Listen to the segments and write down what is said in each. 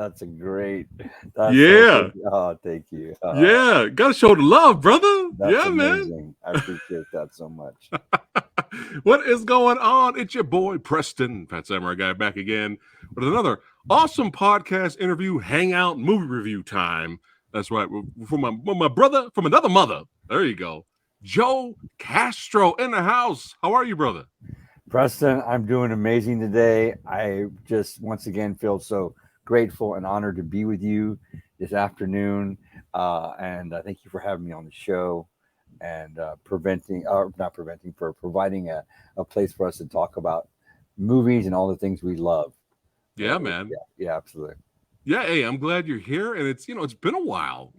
that's a great. That's so. Yeah. Thank you. Yeah. Gotta show the love, brother. That's Yeah, man. amazing. I appreciate that so much. What is going on? It's your boy Preston, Fat Samurai Guy, back again with another awesome podcast interview, hangout, movie review time. That's right. From my brother from another mother. There you go. Joe Castro in the house. How are you, brother? Preston, I'm doing amazing today. I just once again feel so grateful and honored to be with you this afternoon. And thank you for having me on the show and for providing a place for us to talk about movies and all the things we love. Yeah, man. Yeah, absolutely. Yeah, hey, I'm glad you're here, and it's it's been a while,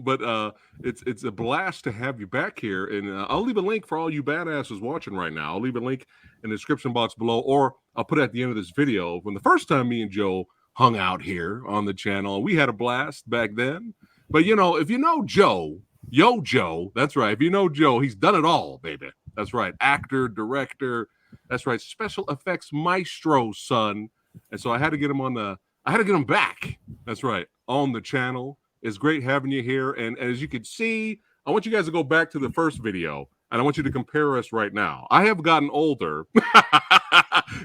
but it's a blast to have you back here, and I'll leave a link for all you badasses watching right now. I'll leave a link in the description box below, or I'll put it at the end of this video. When the first time me and Joe hung out here on the channel, we had a blast back then. But if you know Joe, Joe, that's right. If you know Joe, he's done it all, baby. That's right, actor, director, that's right, special effects maestro, son. And so I had to get him back. That's right. On the channel. It's great having you here. And as you can see, I want you guys to go back to the first video and I want you to compare us right now. I have gotten older.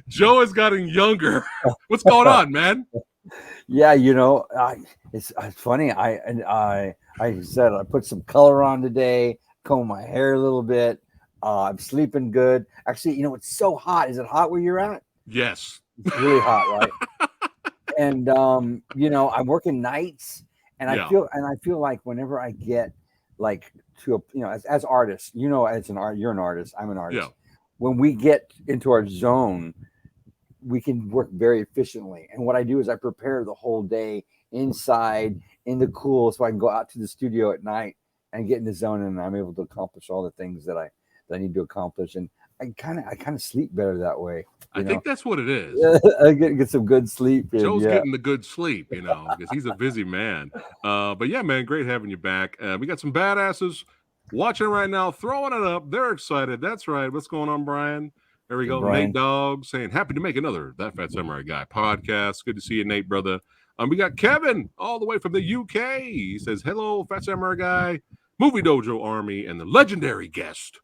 Joe has gotten younger. What's going on, man? Yeah, it's funny. I said I put some color on today, comb my hair a little bit. I'm sleeping good. Actually, it's so hot. Is it hot where you're at? Yes. It's really hot, right? And I'm working nights, and I feel like whenever I get like to as artists, as an art, you're an artist, I'm an artist. Yeah. When we get into our zone, we can work very efficiently. And what I do is I prepare the whole day inside in the cool, so I can go out to the studio at night and get in the zone, and I'm able to accomplish all the things that I need to accomplish. And I kind of sleep better that way. I think that's what it is. I get some good sleep. Joe's getting the good sleep, because he's a busy man. But yeah, man, great having you back. We got some badasses watching right now, throwing it up. They're excited. That's right. What's going on, Brian? There we go. Brian. Nate Dog saying, happy to make another That Fat Samurai Guy podcast. Good to see you, Nate, brother. We got Kevin all the way from the UK. He says, hello, Fat Samurai Guy, Movie Dojo Army, and the legendary guest,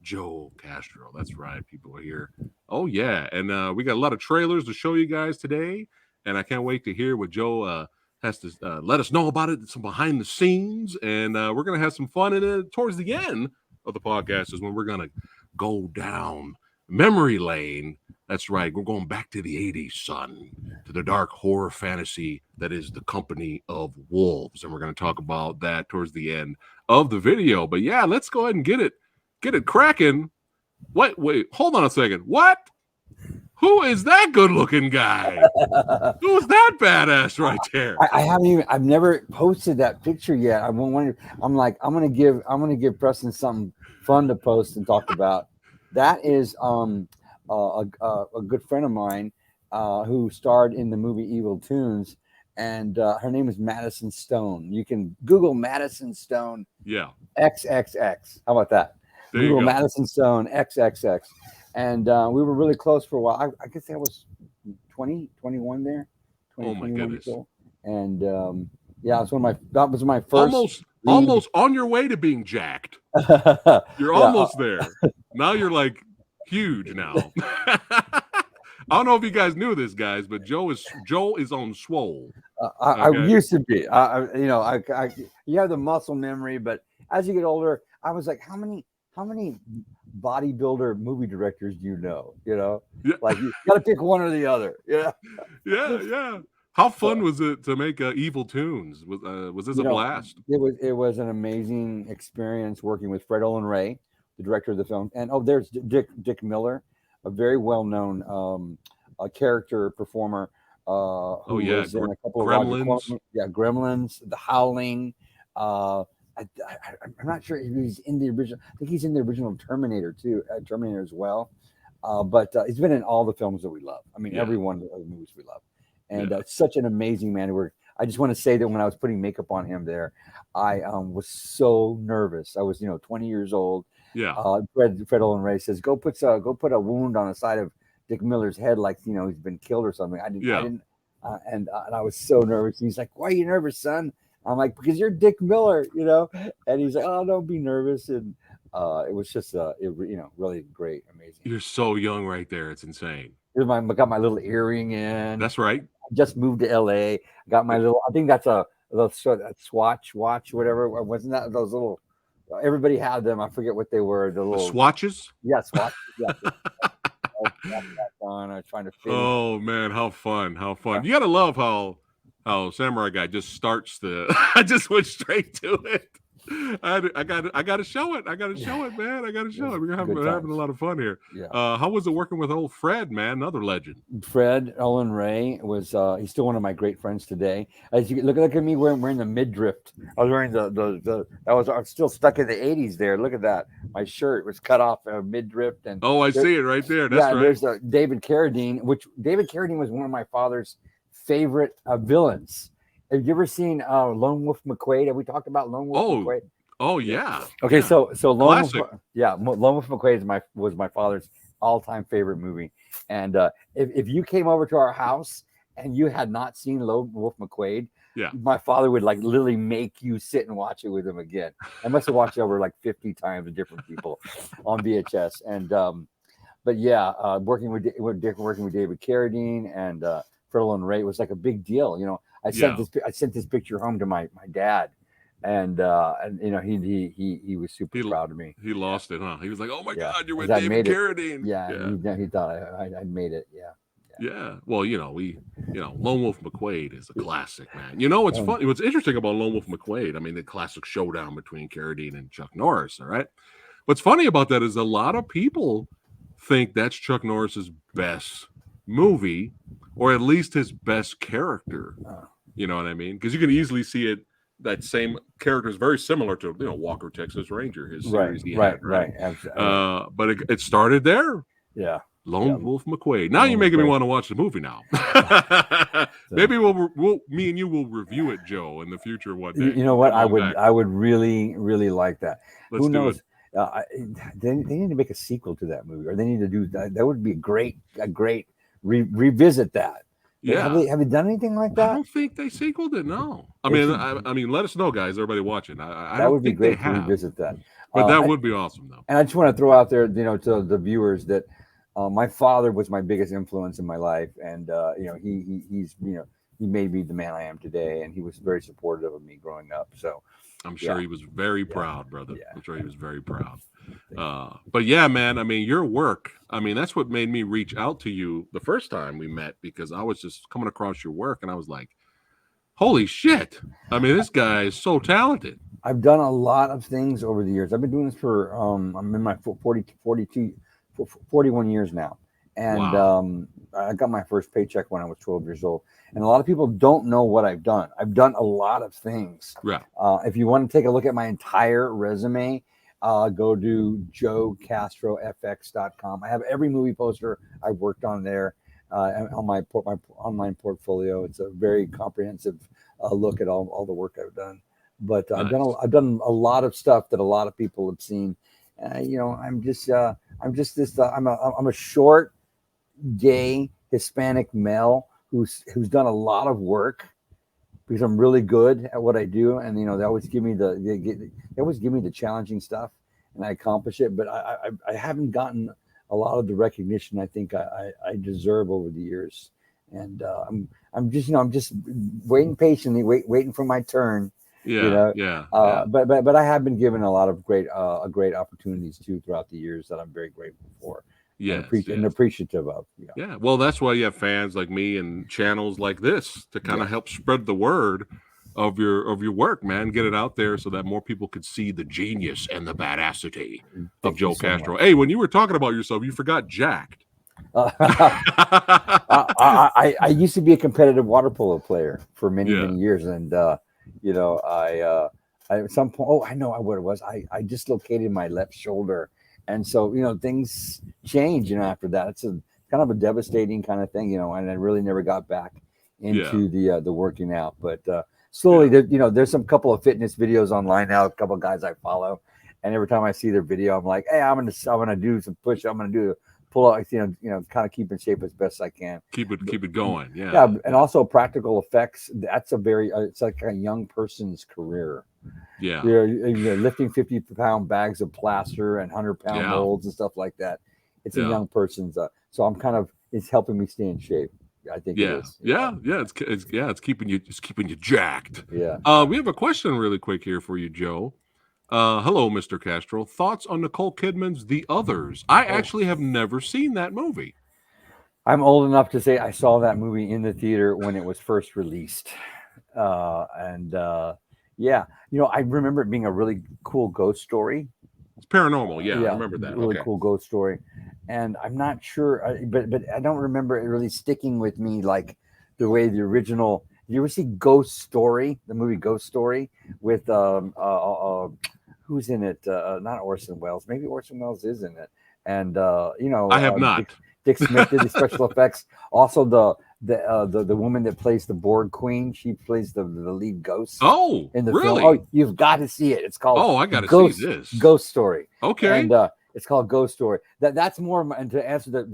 Joe Castro. That's right. People are here. Oh, yeah. And we got a lot of trailers to show you guys today. And I can't wait to hear what Joe has to let us know about it. Some behind the scenes. And we're going to have some fun in it towards the end of the podcast is when we're going to go down memory lane. That's right. We're going back to the 80s, son, to the dark horror fantasy that is The Company of Wolves. And we're going to talk about that towards the end of the video. But yeah, let's go ahead and get it cracking. Wait, hold on a second. What? Who is that good-looking guy? Who's that badass right there? I've never posted that picture yet. I'm gonna give Preston something fun to post and talk about. That is a good friend of mine who starred in the movie Evil Toons, and her name is Madison Stone. You can Google Madison Stone. Yeah. XXX. How about that? There Google you go. Madison Stone XXX. And we were really close for a while. I guess I was 20, 21 there. 20, Oh my goodness. And yeah, that was my first. Almost on your way to being jacked. You're almost there. Now you're like huge now. I don't know if you guys knew this, guys, but Joe is on swole. I used to be. You have the muscle memory, but as you get older, I was like, how many bodybuilder movie directors do you know? Yeah. Like you got to pick one or the other. Yeah. How fun was it to make Evil Toons? Was this a blast? It was an amazing experience working with Fred Olen Ray, the director of the film, and there's Dick Miller, a very well-known character performer. Who was in a couple of Gremlins. Gremlins, The Howling. I'm not sure if he's in the original. I think he's in the original Terminator too. Terminator as well. But he's been in all the films that we love. I mean, every one of the movies we love. And such an amazing man. I just want to say that when I was putting makeup on him there, I was so nervous. I was 20 years old. Yeah. Fred Olen Ray says, go put a wound on the side of Dick Miller's head, like he's been killed or something. I And I was so nervous. He's like, "Why are you nervous, son?" I'm like, "Because you're Dick Miller, you know." And he's like, "Oh, don't be nervous." And it was just, really great, amazing. You're so young right there. It's insane. Got my little earring in. That's right. Just moved to LA. Got my little. I think that's a Swatch watch, whatever. Wasn't that those little? Everybody had them. I forget what they were. The The little, swatches. yeah, Swatch. Yeah, I was on. I was trying to fit in. Oh man, how fun! How fun! You gotta love how Samurai Guy just starts the. I just went straight to it. I got to show it. I got to show it, man. I got to show it. We're having a lot of fun here. Yeah. How was it working with old Fred, man? Another legend. Fred Ellen Ray was he's still one of my great friends today. As you look at me wearing the midriff. I was wearing I was still stuck in the 80s there. Look at that. My shirt was cut off midriff and Oh, I see it right there. That's right. There's David Carradine, which David Carradine was one of my father's favorite villains. Have you ever seen Lone Wolf McQuade? Have we talked about Lone Wolf McQuade? Oh yeah. Okay, yeah. so Lone Classic. Wolf, Lone Wolf McQuade was my father's all-time favorite movie. And if you came over to our house and you had not seen Lone Wolf McQuade, yeah, my father would like literally make you sit and watch it with him again. I must have watched it over like 50 times with different people on VHS. And but yeah, working with David Carradine and Fred and Ray was like a big deal. You know, I sent this picture home to my dad. And he was super proud of me. He lost it, huh? He was like, "Oh my God, you're with I David Carradine." Yeah, he thought I made it. Yeah. Well, Lone Wolf McQuade is a classic, man. You know, it's fun. What's interesting about Lone Wolf McQuade? I mean, the classic showdown between Carradine and Chuck Norris. All right. What's funny about that is a lot of people think that's Chuck Norris's best movie, or at least his best character. You know what I mean? Because you can easily see it. That same character is very similar to Walker Texas Ranger, his series he had, right? Absolutely. But it started there. Yeah. Lone Wolf McQuade. Now you're making me want to watch the movie now. Maybe me and you will review it, Joe, in the future one day. You know what? I would really, really like that. Who knows? They need to make a sequel to that movie, or they need to do that. That would be a great revisit that. Yeah. Have they done anything like that? I don't think they sequeled it. No. I mean, let us know, guys. Everybody watching. That would be great to revisit that. But that would be awesome, though. And I just want to throw out there, to the viewers that my father was my biggest influence in my life, and he made me the man I am today, and he was very supportive of me growing up. So I'm sure he was very proud, brother. Yeah. I'm sure he was very proud. But yeah, man, I mean, your work, that's what made me reach out to you the first time we met, because I was just coming across your work and I was like, holy shit. I mean, this guy is so talented. I've done a lot of things over the years. I've been doing this for, I'm in my 41 years now. And wow. I got my first paycheck when I was 12 years old. And a lot of people don't know what I've done. I've done a lot of things. Yeah. If you want to take a look at my entire resume, go to joecastrofx.com. I have every movie poster I've worked on there on my online portfolio. It's a very comprehensive look at all the work I've done. But nice. I've done a lot of stuff that a lot of people have seen. I'm a short, gay Hispanic male who's done a lot of work because I'm really good at what I do, and they always give me the challenging stuff, and I accomplish it. But I haven't gotten a lot of the recognition I think I deserve over the years, and I'm just waiting patiently, waiting for my turn. Yeah. But I have been given a lot of great opportunities too throughout the years that I'm very grateful for. And appreciative of. Yeah. Well, that's why you have fans like me and channels like this to kind of help spread the word of your work, man. Get it out there so that more people could see the genius and the badassity of Joe Castro. Hey, when you were talking about yourself, you forgot jacked. I used to be a competitive water polo player for many years, and I at some point, I know what it was. I dislocated my left shoulder. And so, things change, after that. It's a kind of a devastating kind of thing, and I really never got back into the working out. But slowly, there's some couple of fitness videos online now, a couple of guys I follow. And every time I see their video, I'm like, hey, I'm gonna do some push. I'm gonna do pull out, kind of keep in shape as best I can. Keep it going. Yeah. Yeah, and also practical effects. That's it's like a young person's career. Yeah. You're lifting 50-pound bags of plaster and 100-pound molds and stuff like that. It's a young person's. So I'm it's helping me stay in shape. I think it is. Yeah. It's keeping you jacked. Yeah. We have a question really quick here for you, Joe. Hello, Mr. Castro. Thoughts on Nicole Kidman's The Others? I actually have never seen that movie. I'm old enough to say I saw that movie in the theater when it was first released. Yeah, I remember it being a really cool ghost story. It's paranormal. Yeah, I remember that. Really cool ghost story. And I'm not sure, but I don't remember it really sticking with me like the way the original. You ever see Ghost Story, the movie Ghost Story, with who's in it? Not Orson Welles. Maybe Orson Welles is in it. And I have not. Dick Smith did the special effects. Also, the woman that plays the Borg Queen, she plays the lead ghost. Oh, in the really? film. Oh, you've got to see it. It's called. Oh, I got to see this. Ghost Story. Okay. And it's called Ghost Story. That's more. And to answer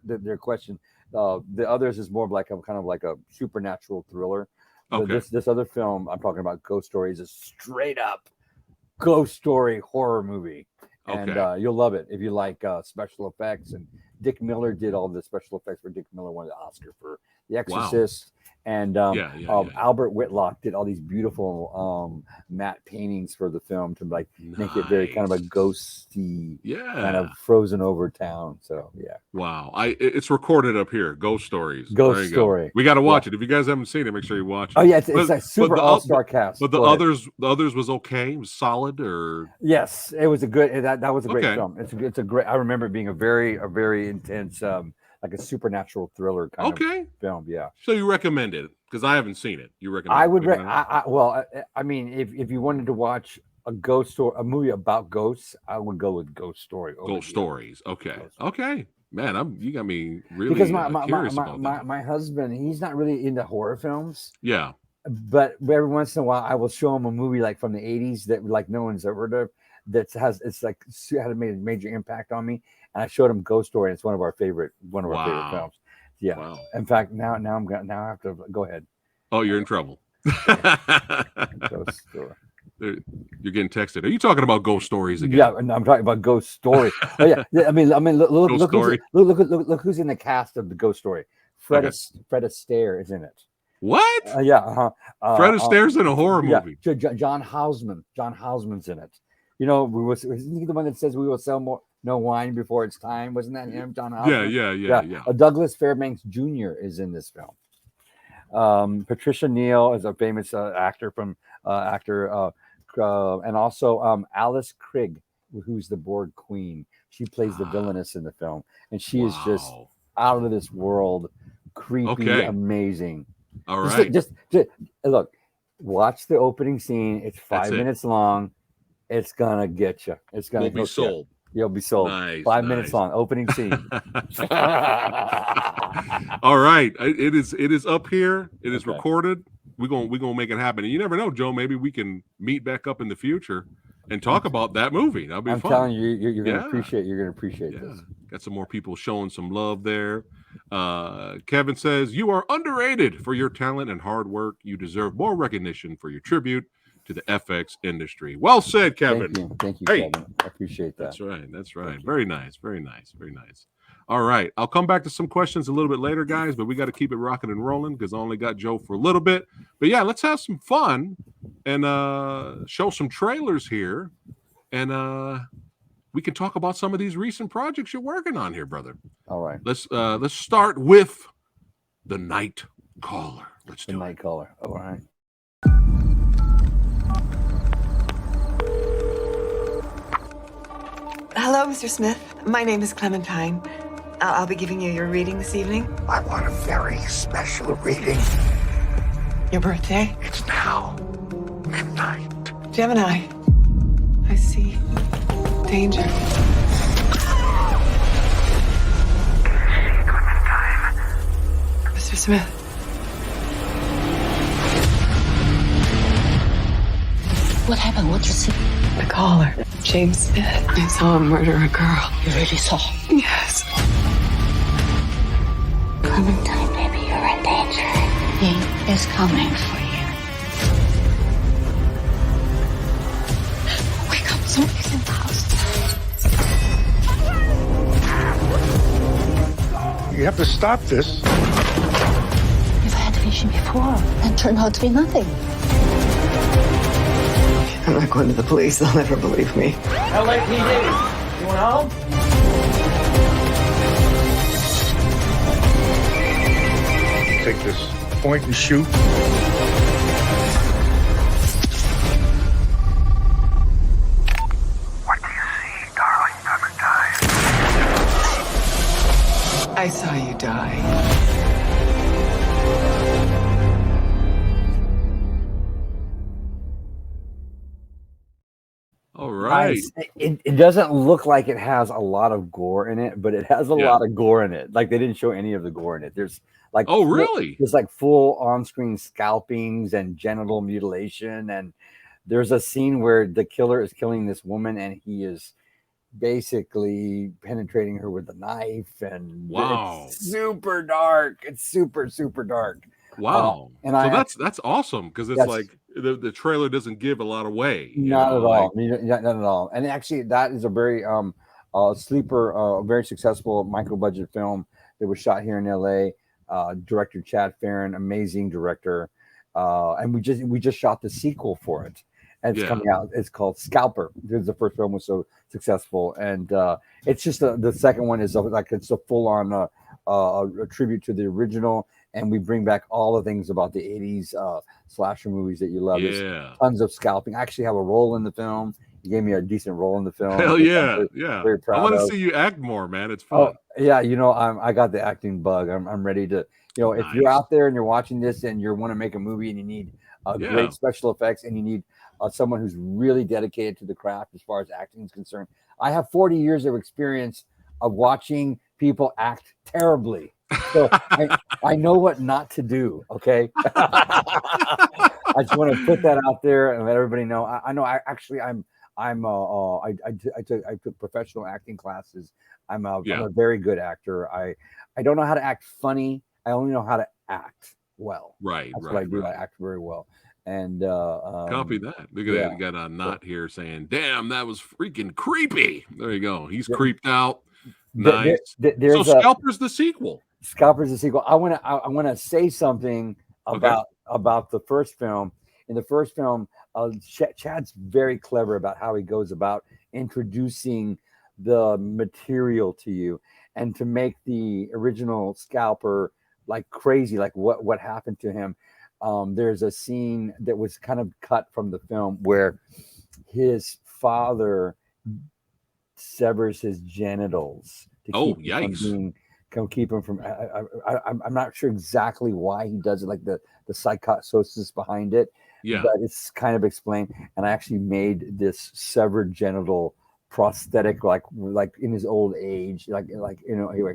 their question, The Others is more of like a supernatural thriller. Okay. This other film I'm talking about, Ghost Story, is a straight up ghost story horror movie. And you'll love it if you like special effects. And Dick Miller did all the special effects for Dick Miller won the Oscar for The Exorcist. Wow. And Albert Whitlock did all these beautiful matte paintings for the film to make it very kind of a ghosty, kind of frozen over town. So wow, it's recorded up here. Ghost Stories. Ghost Story. We got to watch it. If you guys haven't seen it, make sure you watch it. Oh yeah, it's a super all-star cast. But the others was okay. It was solid, or yes, it was a good. That was a great film. It's a great. I remember it being a very intense. Like a supernatural thriller kind of film, So you recommend it because I haven't seen it. You recommend? I would. I mean, if you wanted to watch a movie about ghosts, I would go with Ghost Story. Ghost Stories. Okay. Okay. Man, you got me really because curious about that. My husband, he's not really into horror films. Yeah. But every once in a while, I will show him a movie like from the '80s that like no one's ever heard of. That had a major impact on me. And I showed him Ghost Story, and it's one of our favorite favorite films. Yeah. Wow. In fact, now I have to go ahead. Oh, you're in trouble. Ghost Story. You're getting texted. Are you talking about Ghost Stories again? Yeah, I'm talking about Ghost Story. Oh yeah. I mean, look who's in the cast of the Ghost Story. Fred Astaire is in it. What? Fred Astaire's in a horror movie. John Houseman. John Houseman's in it. Isn't he the one that says we will sell no wine before it's time? Wasn't that him, John Houseman? Yeah. Douglas Fairbanks Jr. is in this film. Patricia Neal is a famous actor and also Alice Krige, who's the Borg Queen. She plays the villainess in the film, and she is just out of this world, creepy, amazing. All right, just look, watch the opening scene. It's 5 minutes long. It's gonna get you. It's gonna be sold. You'll be sold. Nice, 5 minutes long. Opening scene. All right. It is up here. It is recorded. We're gonna make it happen. And you never know, Joe. Maybe we can meet back up in the future and talk about that movie. That'll be fun. I'm telling you, you're gonna appreciate. You're gonna appreciate this. Got some more people showing some love there. Kevin says you are underrated for your talent and hard work. You deserve more recognition for your tribute to the FX industry. Well said, Kevin. Thank you, Kevin. I appreciate that. That's right. Very nice. All right. I'll come back to some questions a little bit later, guys, but we got to keep it rocking and rolling because I only got Joe for a little bit. But yeah, let's have some fun and show some trailers here. And we can talk about some of these recent projects you're working on here, brother. All right. Let's start with The Night Caller. Let's do it. The Night Caller. All right. Hello, Mr. Smith. My name is Clementine. I'll be giving you your reading this evening. I want a very special reading. Your birthday? It's now midnight. Gemini. I see danger. Clementine. Mr. Smith. What happened? What you see? The caller. James Smith. I saw him murder a girl. You really saw? Yes. Clementine, baby, you're in danger. He is coming for you. Wake up, somebody's in the house. You have to stop this. You've had a vision before and turned out to be nothing. I'm not going to the police. They'll never believe me. LAPD, you want home? Take this point and shoot. What do you see, darling Clementine? I saw you die. All right. It doesn't look like it has a lot of gore in it, but it has a lot of gore in it. Like they didn't show any of the gore in it. There's like really? There's like full on-screen scalpings and genital mutilation, and there's a scene where the killer is killing this woman, and he is basically penetrating her with a knife, and it's super dark. It's super dark. Wow. And that's awesome because it's like the trailer doesn't give a lot away. Not at all. Not at all. And actually, that is a very sleeper, very successful micro budget film that was shot here in LA. Director Chad Farron, amazing director, and we just shot the sequel for it, and it's coming out. It's called Scalper. Because the first film was so successful, and it's just the second one is it's a full on a tribute to the original. And we bring back all the things about the 80s slasher movies that you love. There's tons of scalping. I actually have a role in the film. You gave me a decent role in the film. Hell yeah. Very proud I want to of. see you act more, man. It's fun. Yeah, I got the acting bug. I'm ready to, if you're out there and you're watching this and you want to make a movie and you need great special effects and you need someone who's really dedicated to the craft as far as acting is concerned. I have 40 years of experience of watching people act terribly. So I know what not to do. Okay. I just want to put that out there and let everybody know. I know I took professional acting classes. I'm a very good actor. I don't know how to act funny. I only know how to act well. Right. That's what I do. I act very well. And copy that. Look at that. You got a knot here saying, "Damn, that was freaking creepy." There you go. He's creeped out. Nice. So Scalper's the sequel. Scalper's the sequel. I want to say something about the first film. In the first film, Chad's very clever about how he goes about introducing the material to you, and to make the original Scalper like crazy, like what happened to him. There's a scene that was kind of cut from the film where his father severs his genitals to keep him from I'm not sure exactly why he does it, like the psychosis behind it, but it's kind of explained. And I actually made this severed genital prosthetic like in his old age, like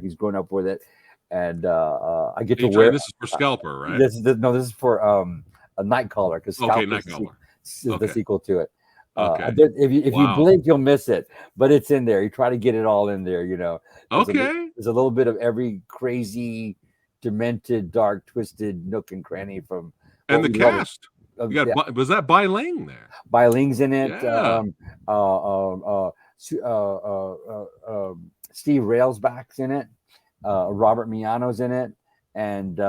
he's grown up with it, and I get to wear. This is for Scalper, right? This is for a Nightcaller, because Nightcaller is the sequel to it. Okay. If you blink, you'll miss it, but it's in there. You try to get it all in there, There's a little bit of every crazy, demented, dark, twisted nook and cranny from. And the cast. Was that Bai Ling there? Bai Ling's in it. Steve Railsback's in it. Robert Miano's in it. And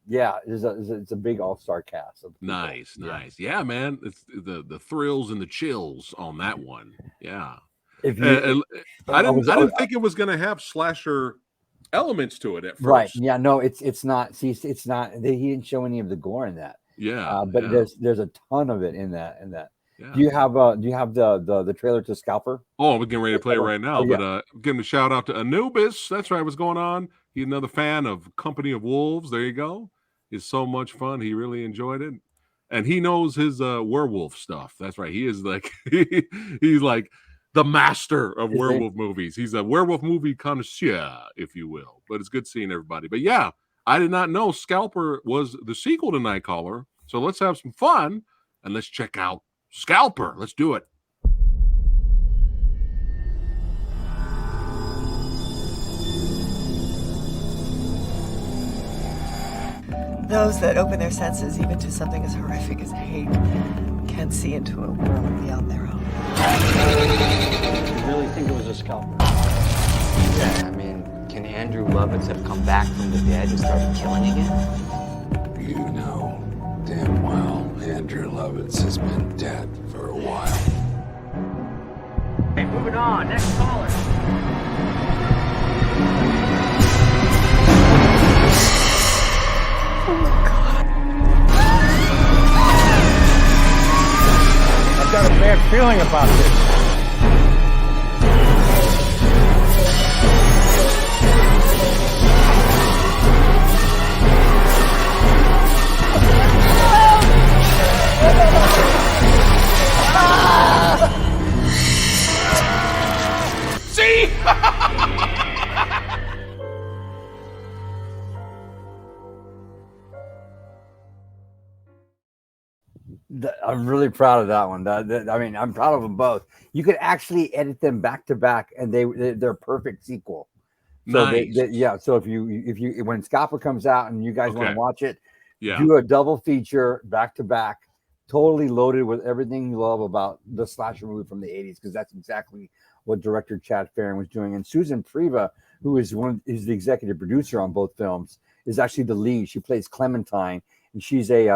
it's a big all-star cast. Nice. Yeah, man. It's the thrills and the chills on that one. Yeah. I didn't think it was going to have slasher elements to it at first. Right. Yeah. No, it's not. See, it's not. He didn't show any of the gore in that. Yeah. But there's a ton of it in that. Yeah. Do you have the trailer to Scalper? Oh, we're getting ready to play it right now. But giving a shout out to Anubis. That's right. What's going on? He's another fan of Company of Wolves. There you go. It's so much fun. He really enjoyed it. And he knows his werewolf stuff. That's right. He is like he's like the master of werewolf movies. He's a werewolf movie connoisseur, if you will. But it's good seeing everybody. But yeah, I did not know Scalper was the sequel to Nightcaller. So let's have some fun and let's check out Scalper. Let's do it. Those that open their senses even to something as horrific as hate can see into a world beyond their own. You really think it was a scalper? Yeah, I mean, can Andrew Lovitz have come back from the dead and started killing again? You know damn well Andrew Lovitz has been dead for a while. Hey, moving on. Next caller. I've got a bad feeling about this. See? I'm really proud of that one. I mean, I'm proud of them both. You could actually edit them back to back, and they're perfect sequel. So Nice. yeah. So if you when Scalper comes out and you guys want Okay. to watch it, Yeah. do a double feature back to back, totally loaded with everything you love about the slasher movie from the 80s, because that's exactly what director Chad Farron was doing. And Susan Priva, who is the executive producer on both films, is actually the lead. She plays Clementine, and she's like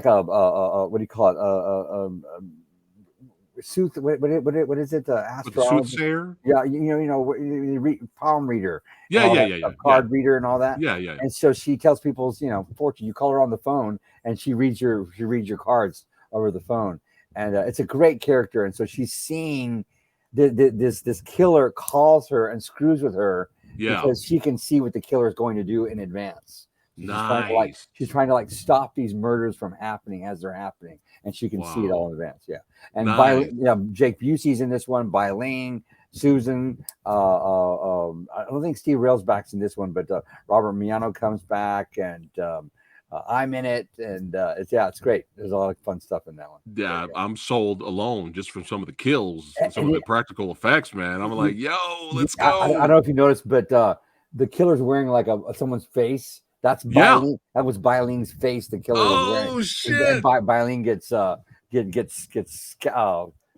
a what do you call it? Sooth, what is it? With the Astrologist? soothsayer? Yeah, palm reader. Yeah, all yeah, that yeah, stuff, yeah. card reader and all that. Yeah, yeah. And so she tells people's, fortune. You call her on the phone, and she reads your cards over the phone, and it's a great character. And so she's seeing this killer calls her and screws with her Yeah. because she can see what the killer is going to do in advance. Nice. She's trying to stop these murders from happening as they're happening, and she can see it Wow. all in advance. Yeah, and Nice. Jake Busey's in this one. Bilene, Susan. I don't think Steve Railsback's in this one, but Robert Miano comes back, and I'm in it, and it's great. There's a lot of fun stuff in that one. Yeah, I'm sold alone just from some of the kills, And some of the practical effects, man. I'm like, yo, let's go. I don't know if you noticed, but the killer's wearing like someone's face. That's Yeah. Bilene. That was Bilene's face. The killer was wearing. Oh shit! Bilene gets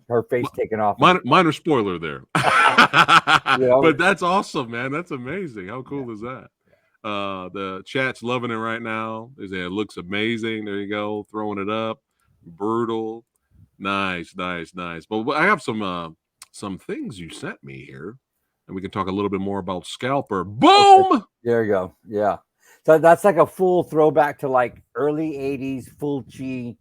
her face taken off. Minor spoiler there. Yeah. But that's awesome, man. That's amazing. How cool is that? The chat's loving it right now. They say it looks amazing. There you go, throwing it up. Brutal. Nice. But I have some things you sent me here, and we can talk a little bit more about Scalper. Boom! There you go. Yeah. So that's like a full throwback to like early 80s Fulci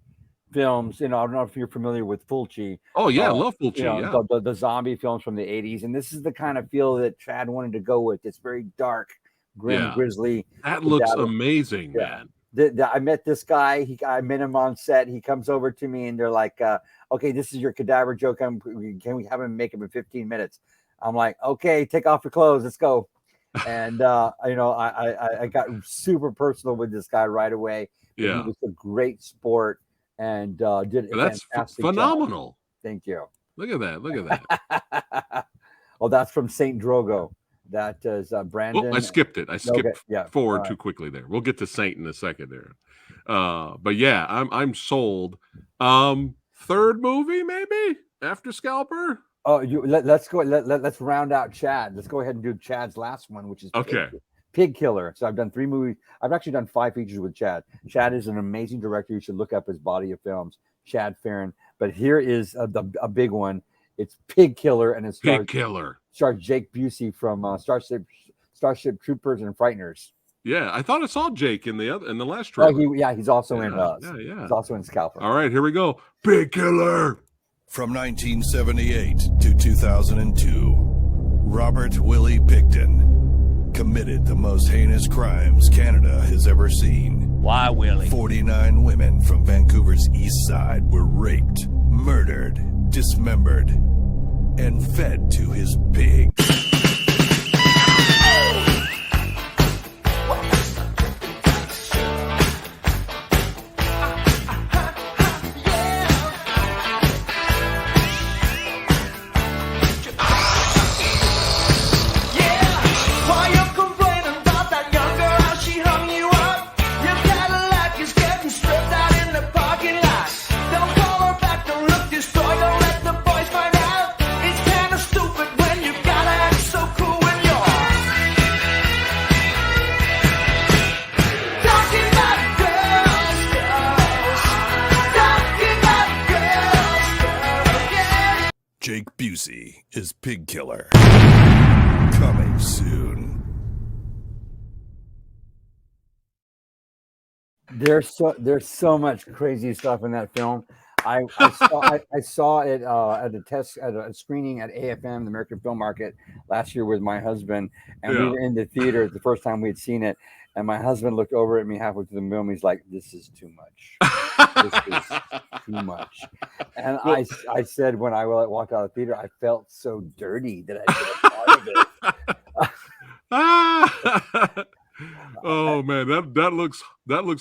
films. I don't know if you're familiar with Fulci. Oh yeah, I love Fulci. Yeah. The zombie films from the 80s. And this is the kind of feel that Chad wanted to go with. It's very dark, grim, grisly. That looks amazing, man. I met this guy. I met him on set. He comes over to me and they're like, okay, this is your cadaver joke. Can we have him make him in 15 minutes? I'm like, okay, take off your clothes. Let's go. And I got super personal with this guy right away. Yeah, he was a great sport and did a that's fantastic phenomenal. job. Thank you. Look at that. Oh, that's from Saint Drogo. That is Brandon. Oh, I skipped it. I skipped forward right. too quickly there. We'll get to Saint in a second there. But yeah, I'm sold. Third movie maybe after Scalper. Oh, let's go. Let's round out Chad. Let's go ahead and do Chad's last one, which is Okay. Pig Killer. So I've done 3 movies. I've actually done 5 features with Chad. Chad is an amazing director. You should look up his body of films, Chad Farron. But here is a big one. It's Pig Killer, and it Pig Killer. stars Jake Busey from Starship Troopers and Frighteners. Yeah, I thought I saw Jake in the last Oh, trailer. he's also in Yeah. He's also in Scalper. All right, here we go. Pig Killer. From 1978 to 2002, Robert Willie Picton committed the most heinous crimes Canada has ever seen. Why, Willie? 49 women from Vancouver's east side were raped, murdered, dismembered, and fed to his pigs. Why you complaining about that young girl, how she hung you up? You better Busey is Pig Killer. Coming soon. There's so much crazy stuff in that film. I saw it at a screening at AFM, the American Film Market, last year with my husband, and we Yeah. were in the theater the first time we'd seen it. And my husband looked over at me halfway through the film. He's like, "This is too much. This is too much." And Well- I said when I walked out of the theater, I felt so dirty that I did a part of it. Oh man, that looks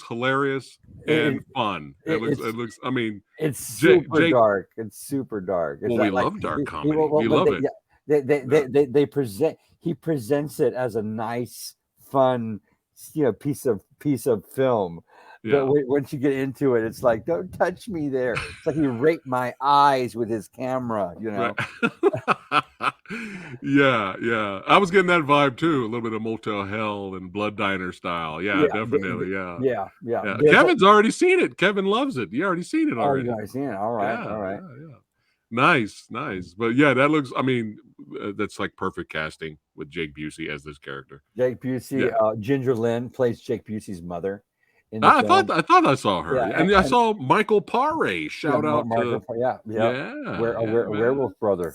hilarious and fun. It looks. I mean, It's super Jake- dark. It's super dark. It's well, we love dark comedy. We love it. They present. He presents it as a nice, fun, piece of film. Yeah. But once you get into it, it's like, don't touch me there. It's like he raped my eyes with his camera. Right. Yeah. I was getting that vibe too. A little bit of Motel Hell and Blood Diner style. Yeah, definitely. Yeah. Yeah. Kevin's already seen it. Kevin loves it. You already seen it Oh, already. you guys seen it? All right. Yeah. Nice. But yeah, that looks. I mean, that's like perfect casting with Jake Busey as this character. Jake Busey, Ginger Lynn plays Jake Busey's mother. I thought I saw her, Yeah, and I saw Michael Paré. Shout out to Werewolf Brother.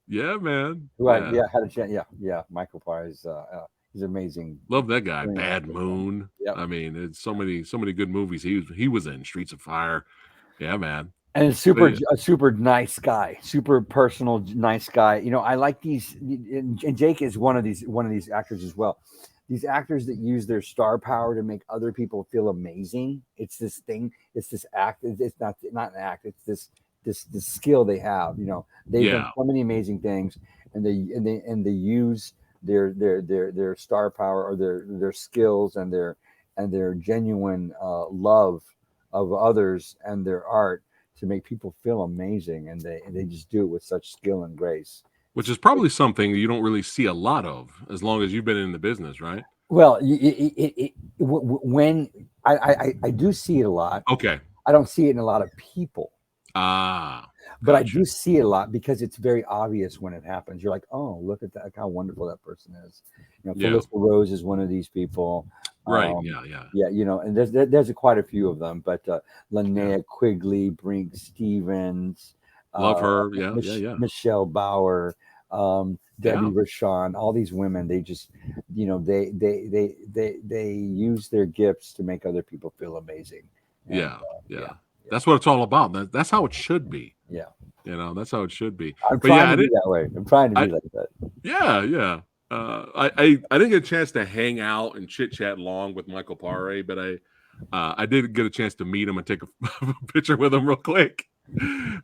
Yeah, man. Had a chance. Yeah. Michael Paré is he's amazing. Love that guy. Bad Moon. Yep. I mean, it's so many good movies he was in. Streets of Fire. Yeah, man. And a super nice guy, super personal, nice guy. I like these, and Jake is one of these actors as well. These actors that use their star power to make other people feel amazing. It's this thing. It's this act. It's not an act. It's this skill they have. They've done so many amazing things, and they use their star power or their skills and their genuine love of others and their art to make people feel amazing, and they just do it with such skill and grace. Which is probably something you don't really see a lot of as long as you've been in the business, right? Well, when I do see it a lot. Okay. I don't see it in a lot of people. But I do see it a lot because it's very obvious when it happens. You're like, oh, look at that! Look how wonderful that person is. Felissa Rose is one of these people. Right. Yeah. And there's quite a few of them, but Linnea Quigley, Brink Stevens, love her. Yeah. Michelle Bauer, Debbie Rashawn, all these women. They just, they use their gifts to make other people feel amazing. And, That's what it's all about. That's how it should be. Yeah. That's how it should be. I'm trying to be that way. I'm trying to be like that. Yeah. I didn't get a chance to hang out and chit chat long with Michael Paré, but I did get a chance to meet him and take a picture with him real quick.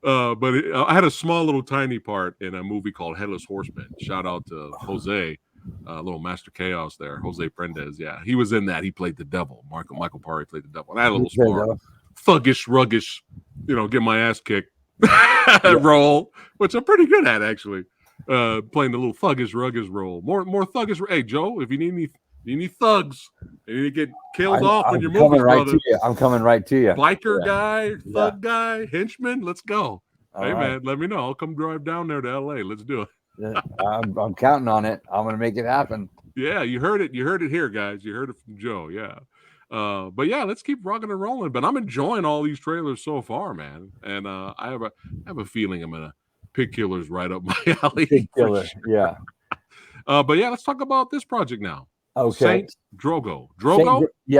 But I had a small little tiny part in a movie called Headless Horseman. Shout out to Jose, little Master Chaos there, Jose Prendez. Yeah, he was in that. He played the devil. Michael Paré played the devil. And I had a little smart, thuggish, ruggish, get my ass kicked role, which I'm pretty good at actually. Playing the little thuggish, ruggish role. More thuggish. Hey Joe, if you need any thugs, you need to get killed off when you're moving, brother. I'm coming right to you. Biker guy, thug guy, henchman. Let's go. Man, let me know. I'll come drive down there to LA. Let's do it. I'm counting on it. I'm gonna make it happen. Yeah, you heard it. You heard it here, guys. You heard it from Joe. Yeah. But yeah, let's keep rocking and rolling. But I'm enjoying all these trailers so far, man. And I have a feeling I'm gonna Pig Killer's right up my alley. Pig Killer, sure. yeah. But yeah, let's talk about this project now. Okay. Saint Drogo.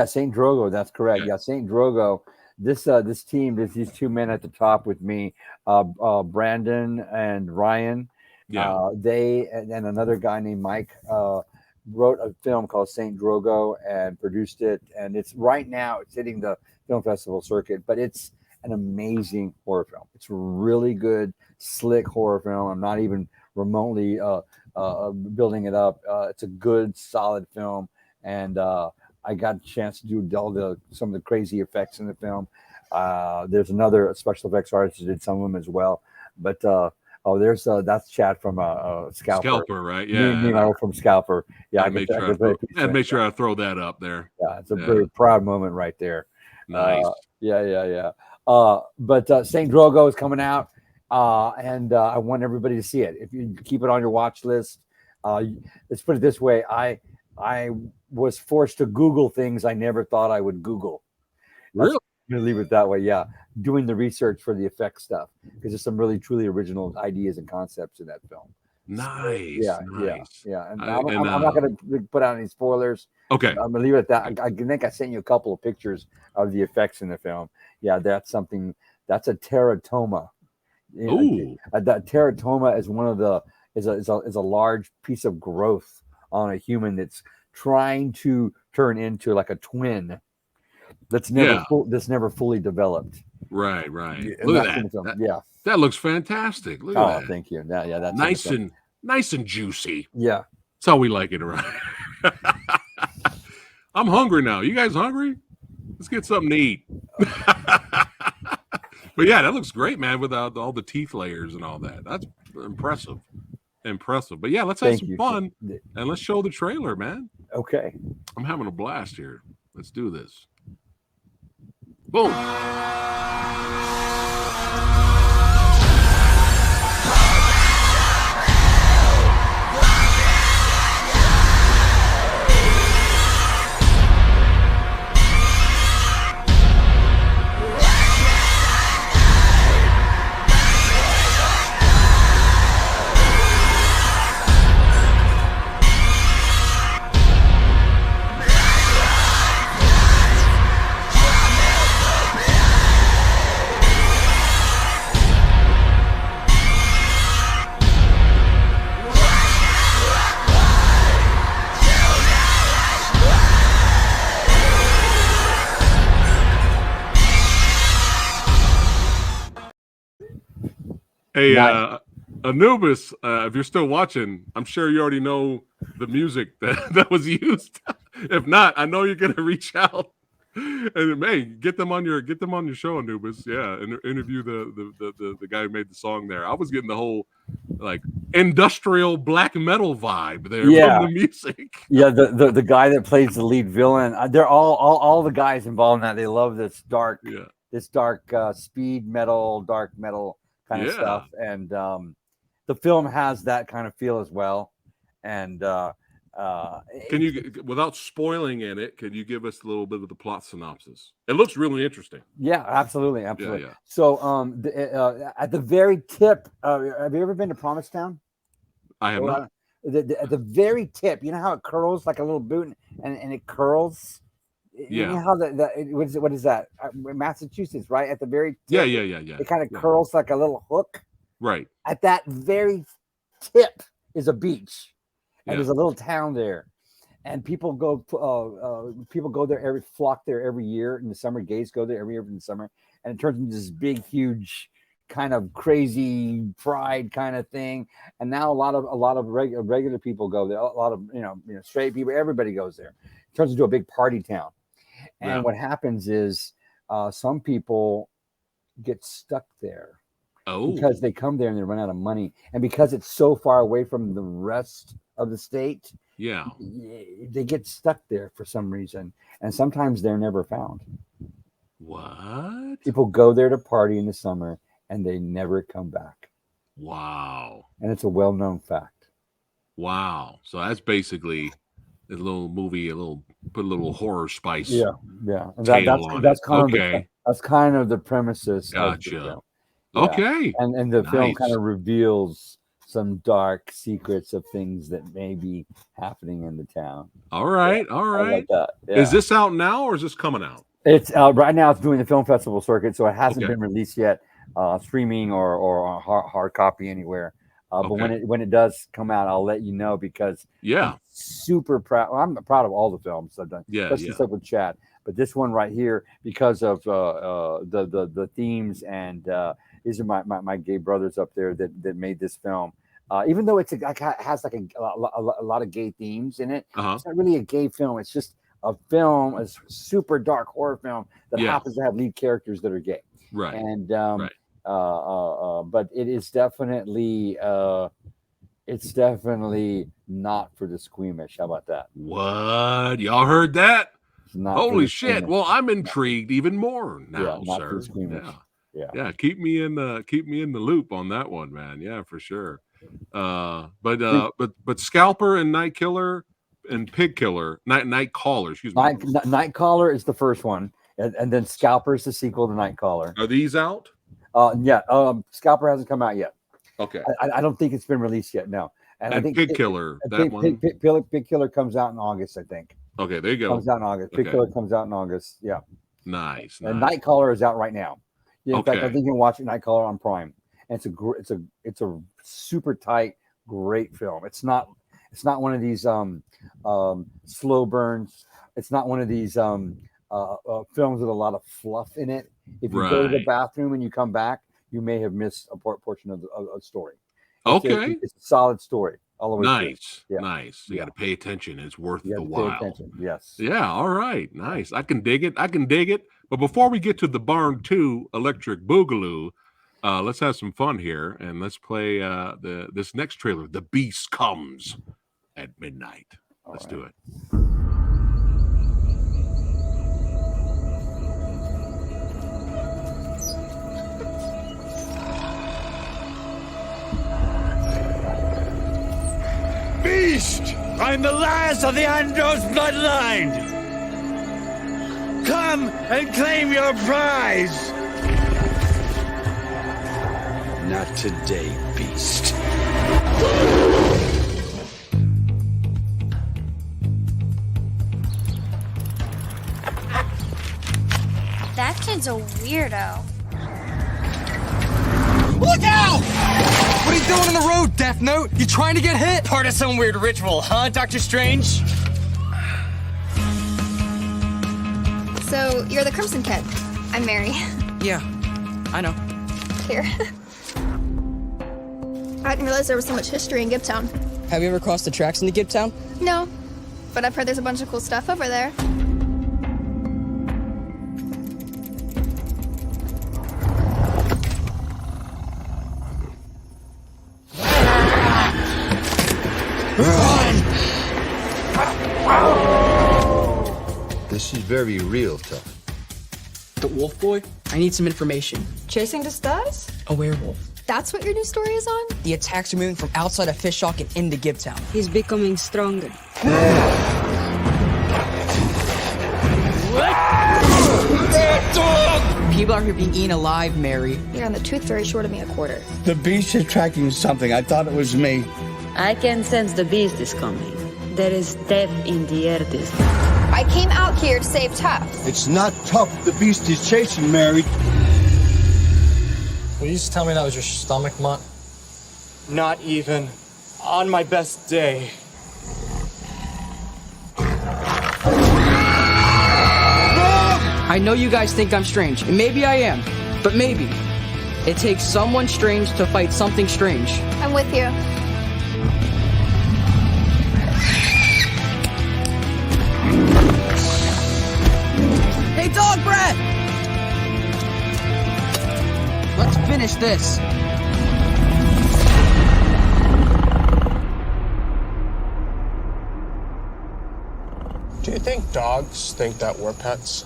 Saint Drogo. That's correct. Yeah, Saint Drogo. This team, there's these two men at the top with me, Brandon and Ryan. Yeah. They and another guy named Mike wrote a film called Saint Drogo and produced it, and it's hitting the film festival circuit. But it's an amazing horror film. It's really good, slick horror film. I'm not even remotely building it up. It's a good, solid film, and I got a chance to do some of the crazy effects in the film. There's another special effects artist who did some of them as well. But there's that's Chad from Scalper. Scalper, right? Yeah, me from Scalper. Yeah, I make sure I throw that up there. Yeah, it's a very proud moment right there. Nice. Yeah. But Saint Drogo is coming out and I want everybody to see it. If you keep it on your watch list, let's put it this way: I was forced to Google things I never thought I would Google. Really? I'm gonna leave it that way. Yeah, doing the research for the effect stuff because there's some really truly original ideas and concepts in that film. Nice, nice. Yeah. And I- I'm not going to put out any spoilers. Okay. I'm going to leave it at that. I think I sent you a couple of pictures of the effects in the film. Yeah, that's something. That's a teratoma. Ooh. That teratoma is one of the is a large piece of growth on a human that's trying to turn into like a twin. That's never fully developed. Right. And Look that's in at the film. that. That looks fantastic. Look at that. Thank you. Yeah, that's nice and juicy. Yeah. That's how we like it around. I'm hungry now. You guys hungry? Let's get something to eat. But yeah, that looks great, man, without all the teeth layers and all that. That's impressive. But yeah, let's have some fun and let's show the trailer, man. Okay. I'm having a blast here. Let's do this. Boom. Hey, Anubis, if you're still watching, I'm sure you already know the music that was used. If not, I know you're gonna reach out and hey, get them on your show, Anubis. Yeah, and interview the guy who made the song there. I was getting the whole like industrial black metal vibe there from the music. Yeah, the guy that plays the lead villain. They're all the guys involved in that. They love this dark speed metal, dark metal kind of stuff, and the film has that kind of feel as well. And can you, without spoiling in it, can you give us a little bit of the plot synopsis? It looks really interesting. Yeah, absolutely. Yeah. So at the very tip, have you ever been to Provincetown? I have not. At the very tip, you know how it curls like a little boot, and it curls. You know how what is that? Massachusetts, right? At the very tip, yeah. It kind of curls like a little hook. Right. At that very tip is a beach, and there's a little town there, and people go there flock there every year in the summer. Gays go there every year in the summer, and it turns into this big, huge kind of crazy pride kind of thing. And now a lot of regular people go there. A lot of straight people. Everybody goes there. It turns into a big party town. And what happens is some people get stuck there because they come there and they run out of money. And because it's so far away from the rest of the state, they get stuck there for some reason. And sometimes they're never found. What? People go there to party in the summer and they never come back. Wow. And it's a well-known fact. Wow. So that's basically a little movie, put a little horror spice. Yeah. And that's kind of the premises. Gotcha. Of the film. Yeah. Okay. And the film kind of reveals some dark secrets of things that may be happening in the town. All right. Like that. Yeah. Is this out now or is this coming out? It's right now. It's doing the film festival circuit, so it hasn't been released yet, streaming or hard copy anywhere. But when it does come out, I'll let you know because I'm super proud. Well, I'm proud of all the films I've done, especially stuff with Chad. But this one right here, because of the themes, and these are my gay brothers up there that made this film. Even though it has like a lot of gay themes in it, it's not really a gay film. It's just a film, a super dark horror film that happens to have lead characters that are gay. Right. And but it is definitely not for the squeamish. How about that? What? Y'all heard that? Not Holy shit. Well, I'm intrigued even more now, not sir. For the squeamish. Yeah. Yeah, keep me in the loop on that one, man. Yeah, for sure. But Scalper and Night Killer and Pig Killer, Night Caller, excuse me. Nightcaller is the first one, and then Scalper is the sequel to Nightcaller. Are these out? Yeah. Scalper hasn't come out yet. Okay. I don't think it's been released yet. No. And I think Pig Killer, Pig Killer comes out in August, I think. Okay, there you go. Comes out in August. Pig Killer comes out in August. Yeah. Nice. And Nightcaller is out right now. Yeah, in fact, I Okay. think you can watch Nightcaller on Prime. And it's a super tight, great film. It's not one of these slow burns. It's not one of these films with a lot of fluff in it. If you go to the Right. bathroom and you come back, you may have missed a portion of the story. Okay. It's a solid story all the way through. Nice. Yeah. Nice. You got to pay attention. It's worth You the have to pay while. attention. Yes. Yeah. All right. Nice. I can dig it. But before we get to the Barn 2 Electric Boogaloo, let's have some fun here and let's play this next trailer. The Beast Comes at Midnight. Let's do it. Beast! I'm the last of the Andros bloodline! Come and claim your prize! Not today, beast. That kid's a weirdo. Look out! What are you doing on the road, Death Note? You trying to get hit? Part of some weird ritual, huh, Dr. Strange? So, you're the Crimson Kid. I'm Mary. Yeah, I know. Here. I didn't realize there was so much history in Gibtown. Have you ever crossed the tracks into Gibtown? No, but I've heard there's a bunch of cool stuff over there. This is very real tough. The Wolf Boy? I need some information. Chasing Disguise? A werewolf. That's what your new story is on? The attacks are moving from outside of Fishhawk and into Gibtown. He's becoming stronger. People are here being eaten alive, Mary. You're on the Tooth Fairy short of me a quarter. The beast is tracking something. I thought it was me. I can sense the beast is coming. There is death in the air this time. I came out here to save Tough. It's not tough. The beast is chasing Mary. Will you just tell me that was your stomach, Mutt? Not even on my best day. I know you guys think I'm strange, and maybe I am, but maybe it takes someone strange to fight something strange. I'm with you. Hey, dog breath! Let's finish this. Do you think dogs think that we're pets?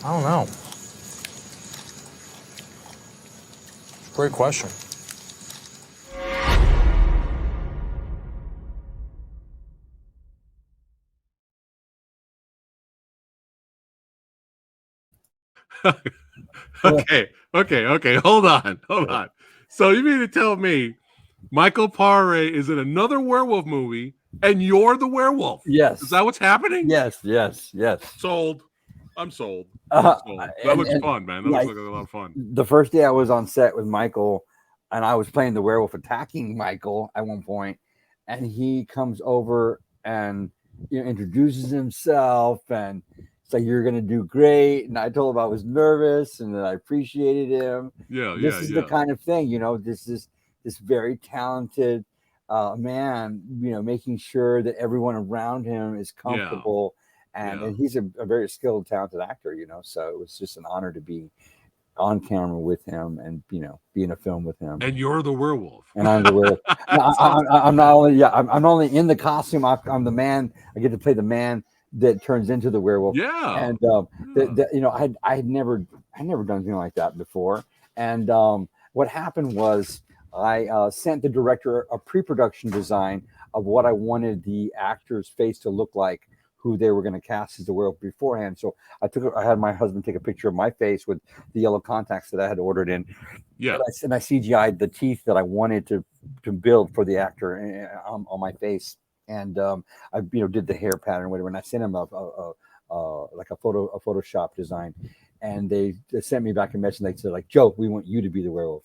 I don't know. Great question. Okay. Hold on. So you mean to tell me Michael Paré is in another werewolf movie and you're the werewolf? Yes. Is that what's happening? Yes. Sold. I'm sold. That looks fun, man. That looks like a lot of fun. The first day I was on set with Michael, and I was playing the werewolf attacking Michael at one point, and he comes over and introduces himself, and it's like, you're gonna do great. And I told him I was nervous and that I appreciated him. This is the kind of thing, this is this very talented man, making sure that everyone around him is comfortable. And he's a very skilled, talented actor, so it was just an honor to be on camera with him and, be in a film with him. And you're the werewolf. And I'm the werewolf. I'm not only in the costume, I'm the man. I get to play the man that turns into the werewolf. Yeah. And I had never done anything like that before. And what happened was I sent the director a pre-production design of what I wanted the actor's face to look like, who they were going to cast as the werewolf beforehand. So I had my husband take a picture of my face with the yellow contacts that I had ordered in. Yeah. And I CGI'd the teeth that I wanted to build for the actor on my face. And I did the hair pattern, whatever. And I sent him a Photoshop design. And they sent me back a message. And they said, like, Joe, we want you to be the werewolf.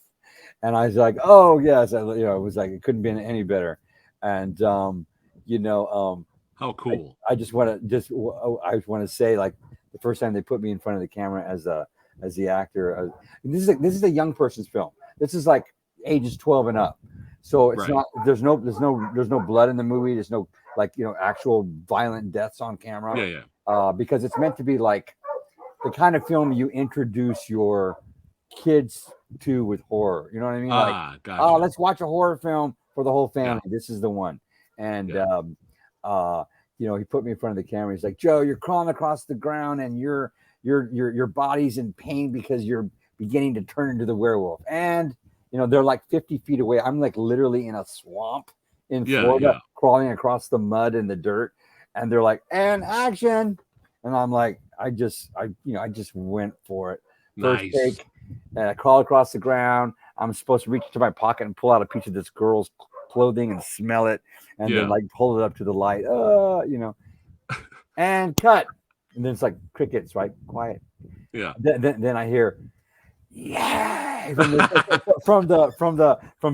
And I was like, oh yes, it was like it couldn't be any better. And how cool! I just want to say, like, the first time they put me in front of the camera as the actor, this is a young person's film. This is like ages 12 and up, so it's not. There's no blood in the movie. There's no actual violent deaths on camera. Yeah. Because it's meant to be like the kind of film you introduce your kids to with horror. You know what I mean? Gotcha. Let's watch a horror film for the whole family. Yeah. This is the one. And he put me in front of the camera. He's like, Joe, you're crawling across the ground and your body's in pain because you're beginning to turn into the werewolf. And they're like 50 feet away. I'm like literally in a swamp in Florida, crawling across the mud and the dirt. And they're like, and action. And I'm like, I just went for it. First take. And I crawl across the ground. I'm supposed to reach into my pocket and pull out a piece of this girl's clothing and smell it, and then like hold it up to the light. And cut. And then it's like crickets, right? Quiet. Yeah. Then I hear, yeah, from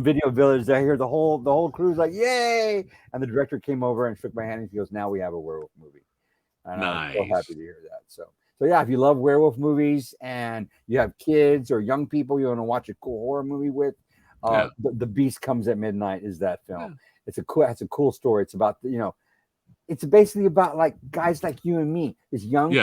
Video Village. I hear the whole crew's like, yay! And the director came over and shook my hand and he goes, "Now we have a werewolf movie." And nice. I'm so happy to hear that. So yeah, if you love werewolf movies and you have kids or young people you want to watch a cool horror movie with, the Beast Comes at Midnight is that film. Yeah. It's a cool story. It's about it's basically about like guys like you and me, this young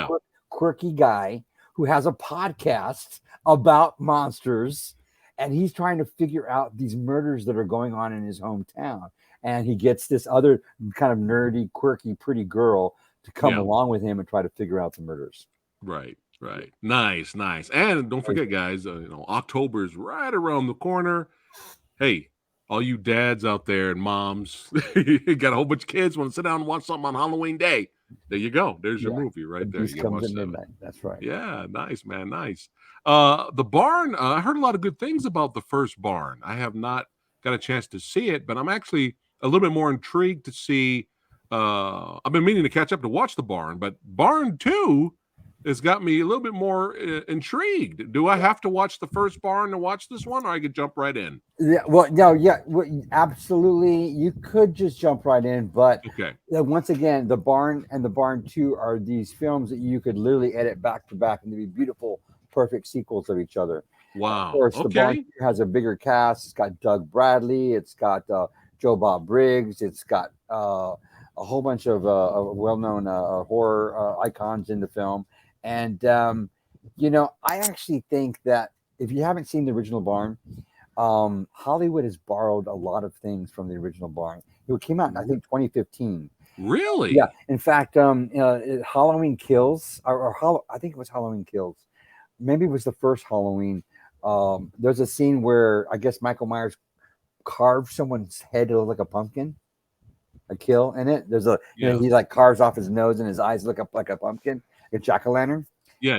quirky guy who has a podcast about monsters, and he's trying to figure out these murders that are going on in his hometown. And he gets this other kind of nerdy, quirky, pretty girl to come along with him and try to figure out the murders. Right. Nice. And don't forget, guys, October's right around the corner. Hey, all you dads out there and moms, you got a whole bunch of kids want to sit down and watch something on Halloween Day. There you go. There's your movie right there. You comes at midnight. That's right. Yeah, nice, man. Nice. The Barn, I heard a lot of good things about the first Barn. I have not got a chance to see it, but I'm actually a little bit more intrigued to see. I've been meaning to catch up to watch the Barn, but Barn 2 has got me a little bit more intrigued. Do I have to watch the first Barn to watch this one, or I could jump right in? Yeah, absolutely. You could just jump right in, but once again, the Barn and the Barn 2 are these films that you could literally edit back to back and they'd be beautiful, perfect sequels of each other. Wow. Of course, the Barn 2 has a bigger cast. It's got Doug Bradley. It's got Joe Bob Briggs. It's got a whole bunch of well-known horror icons in the film. And, I actually think that if you haven't seen the original Barn, Hollywood has borrowed a lot of things from the original Barn. It came out in, I think, 2015. Really? Yeah. In fact, Halloween Kills, I think it was Halloween Kills. Maybe it was the first Halloween. There's a scene where I guess Michael Myers carved someone's head to look like a pumpkin. A kill in it. There's he like carves off his nose and his eyes look up like a pumpkin. A jack-o'-lantern. Yeah.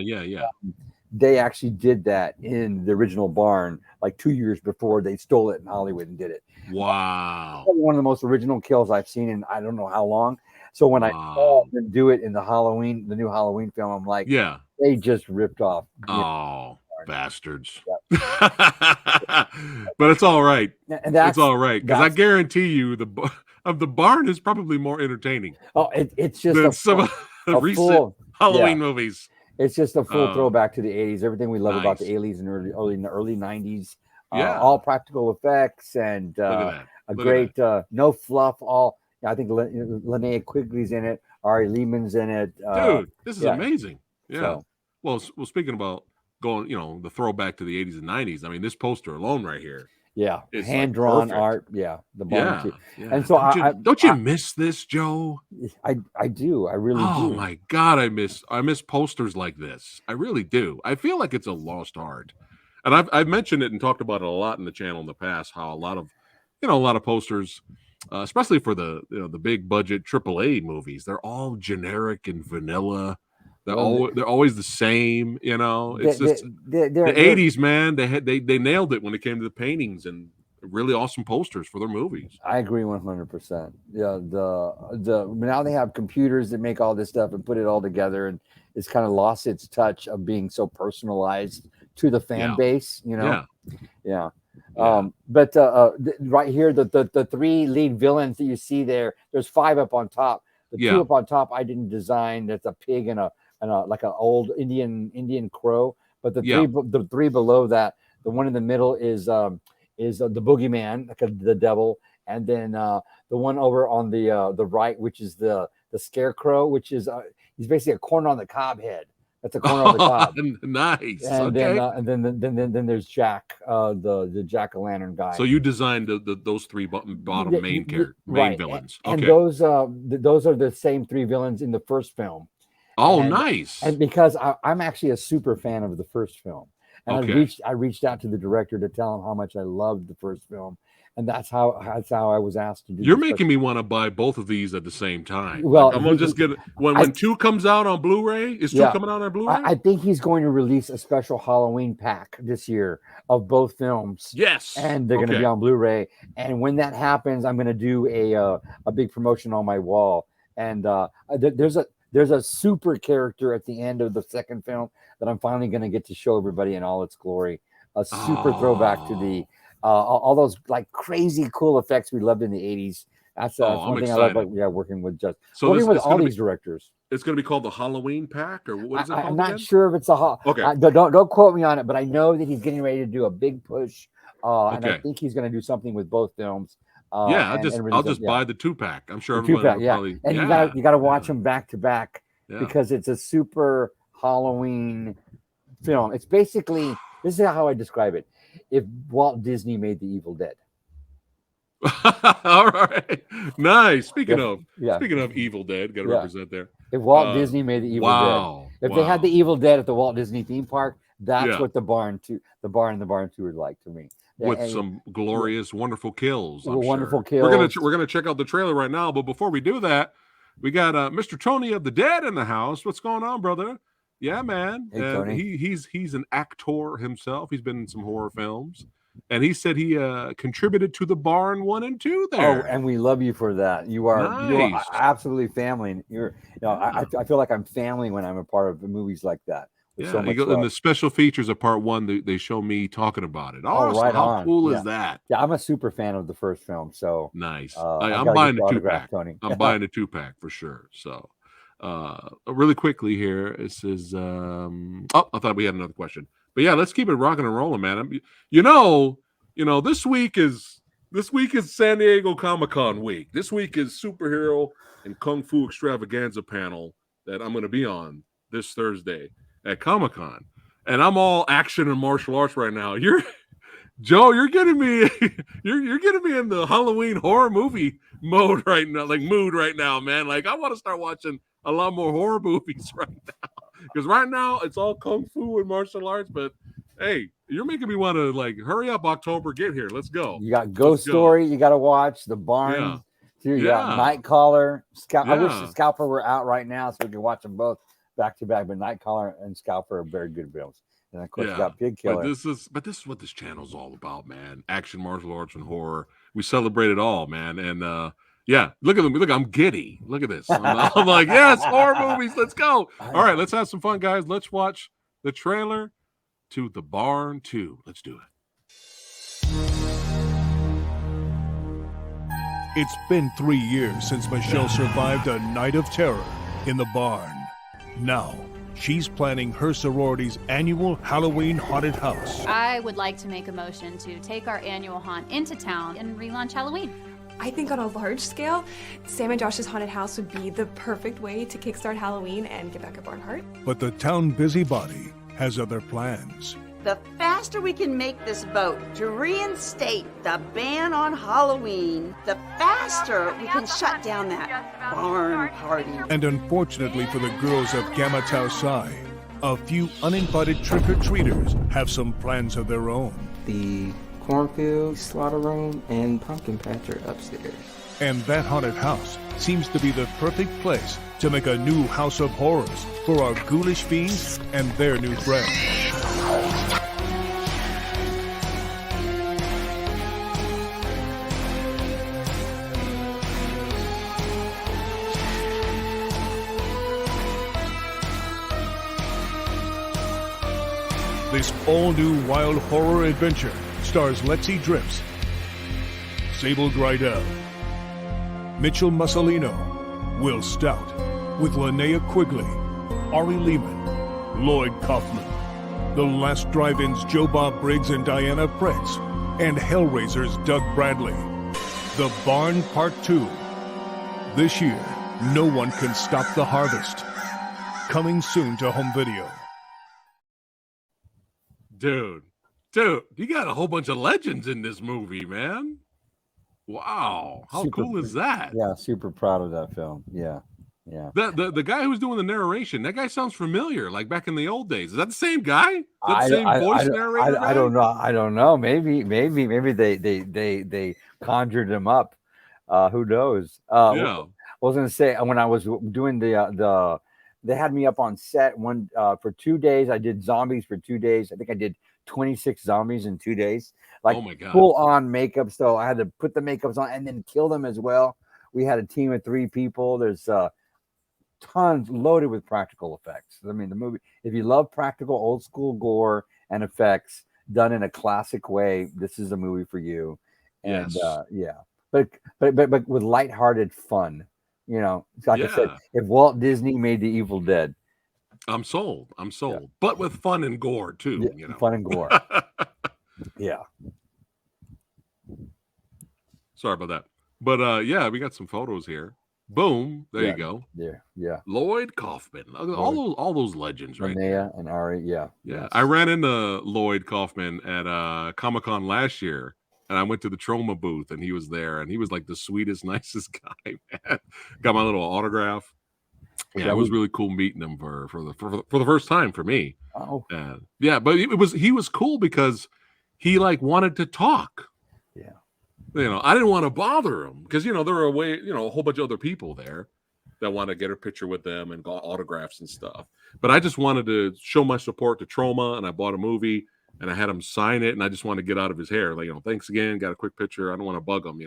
They actually did that in the original Barn like 2 years before they stole it in Hollywood and did it. Wow. One of the most original kills I've seen in I don't know how long. So when I saw them do it in the new Halloween film, I'm like, they just ripped off. Bastards. But it's all right. It's all right because I guarantee you the Barn is probably more entertaining. Oh, it's just than some of the recent Halloween movies. It's just a full throwback to the 80s. Everything we love about the 80s and early 90s. All practical effects and a great no fluff. I think Linnea Quigley's in it. Ari Lehman's in it. Dude, this is amazing. Yeah. So, well, speaking about going, the throwback to the 80s and 90s. I mean, this poster alone right here. Yeah, It's hand drawn perfect. art. Yeah, the barn too. And so don't you miss this, Joe? I do. I really do. Oh my God, I miss posters like this. I really do. I feel like it's a lost art, and I've mentioned it and talked about it a lot in the channel in the past. How a lot of posters, especially for the the big budget AAA movies, they're all generic and vanilla. They're always the same. It's just the '80s, man. They nailed it when it came to the paintings and really awesome posters for their movies. I agree 100%. Yeah, now they have computers that make all this stuff and put it all together, and it's kind of lost its touch of being so personalized to the fan base. Yeah. But right here, the three lead villains that you see there's 5 up on top. The 2 up on top I didn't design. That's a pig and a like an old Indian crow. But the three below that, the one in the middle is the boogeyman, like the devil, and then the one over on the right, which is the scarecrow, which is he's basically a corn on the cob head. That's a corner on the cob. Nice. And Okay. then there's Jack, the jack-o'-lantern guy. So you designed those 3 bottom main villains. Okay. And those are the same 3 villains in the first film. Oh, nice. And because I'm actually a super fan of the first film. And I reached out to the director to tell him how much I loved the first film, and that's how I was asked to do. You're making me want to buy both of these at the same time. Well, I'm gonna just get when 2 comes out on Blu-ray. Is 2 coming out on Blu-ray? I think he's going to release a special Halloween pack this year of both films. Yes, and they're going to be on Blu-ray. And when that happens, I'm going to do a big promotion on my wall. And there's a super character at the end of the second film that I'm finally going to get to show everybody in all its glory. A super throwback to the all those like crazy cool effects we loved in the 80s. That's one thing excited. I love. Working with all these directors. It's going to be called the Halloween pack, or what is it called? I'm not sure if it's okay. Don't quote me on it, but I know that he's getting ready to do a big push, and I think he's going to do something with both films. I'll just buy the 2-pack. I'm sure everybody will probably. And you got to watch them back to back because it's a super Halloween film. It's basically, this is how I describe it: if Walt Disney made The Evil Dead. All right, nice. Speaking of Evil Dead, got to represent there. If Walt Disney made The Evil Dead, if they had The Evil Dead at the Walt Disney theme park, that's what the Barn and the Barn 2 would like to me. With some glorious, wonderful kills. Wonderful kills. We're gonna check out the trailer right now, but before we do that, we got Mr. Tony of the Dead in the house. What's going on, brother? Yeah, man. Hey, Tony. He's an actor himself. He's been in some horror films, and he said he contributed to the Barn 1 and 2 there. Oh, and we love you for that. You are absolutely family. I feel like I'm family when I'm a part of movies like that. Yeah, and the special features of part 1, they show me talking about it. Awesome. How cool is that? Yeah, I'm a super fan of the first film. So nice. I'm buying the 2-pack. Tony. I'm buying the 2-pack for sure. So really quickly here, it says I thought we had another question. But yeah, let's keep it rocking and rolling, man. This week is San Diego Comic-Con week. This week is superhero and kung fu extravaganza panel that I'm going to be on this Thursday at Comic-Con, and I'm all action and martial arts right now. You're getting me you're getting me in the Halloween horror movie mode right now, man. Like, I want to start watching a lot more horror movies right now, because right now it's all kung fu and martial arts. But hey, you're making me want to hurry up, October, get here. Let's go. You got Ghost Story you got to watch, the Barn. You got Nightcrawler. I wish the Scalper were out right now so we could watch them both back to back, but Nightcrawler and Scalper are very good films. And of course, you got Pig Killer. But this is what this channel's all about, man. Action, martial arts, and horror. We celebrate it all, man. And look at them. Look, I'm giddy. Look at this. I'm like, yes, horror movies. Let's go. All right, let's have some fun, guys. Let's watch the trailer to The Barn 2. Let's do it. It's been 3 years since Michelle survived a night of terror in the barn. Now, she's planning her sorority's annual Halloween haunted house. I would like to make a motion to take our annual haunt into town and relaunch Halloween. I think on a large scale, Sam and Josh's haunted house would be the perfect way to kickstart Halloween and get back at Barnhart. But the town busybody has other plans. The faster we can make this vote to reinstate the ban on Halloween, the faster we can shut down that barn party. And unfortunately for the girls of Gamma Tau Psi, a few uninvited trick-or-treaters have some plans of their own. The cornfield, slaughter room, and pumpkin patch are upstairs. And that haunted house seems to be the perfect place to make a new house of horrors for our ghoulish fiends and their new friends. This all-new wild horror adventure stars Lexi Drips, Sable Grydell, Mitchell Mussolino, Will Stout, with Linnea Quigley, Ari Lehman, Lloyd Kaufman, The Last Drive-In's Joe Bob Briggs and Diana Fritz, and Hellraiser's Doug Bradley. The Barn Part 2. This year, no one can stop the harvest. Coming soon to home video. Dude, you got a whole bunch of legends in this movie, man. Wow, how cool is that? Yeah, super proud of that film. Yeah. The guy who's doing the narration, that guy sounds familiar, like back in the old days. Is that the same guy? Is that the same voice narrator? I don't know. I don't know. Maybe they conjured him up. Who knows? Yeah. I was gonna say when I was doing the they had me up on set for 2 days. I did zombies for 2 days. I think I did 26 zombies in 2 days. Like oh my God. Full on makeup. So I had to put the makeups on and then kill them as well. We had a team of 3 people. There's tons loaded with practical effects. I mean, the movie, if you love practical old school gore and effects done in a classic way, this is a movie for you. And yes. But with lighthearted fun. You know, like I said, if Walt Disney made The Evil Dead, I'm sold. Yeah. But with fun and gore too. Yeah, fun and gore. Yeah. Sorry about that. But we got some photos here. Boom. There you go. Yeah. Lloyd Kaufman. All those legends right there. And Ari. Yeah. Yes. I ran into Lloyd Kaufman at Comic-Con last year. And I went to the Troma booth, and he was there, and he was like the sweetest, nicest guy, man. Got my little autograph. Yeah, it was really cool meeting him for the first time for me. Oh, but he was cool because he like wanted to talk. Yeah, I didn't want to bother him because there were a whole bunch of other people there that want to get a picture with them and got autographs and stuff. But I just wanted to show my support to Troma, and I bought a movie. And I had him sign it, and I just want to get out of his hair. Like, thanks again. Got a quick picture. I don't want to bug him.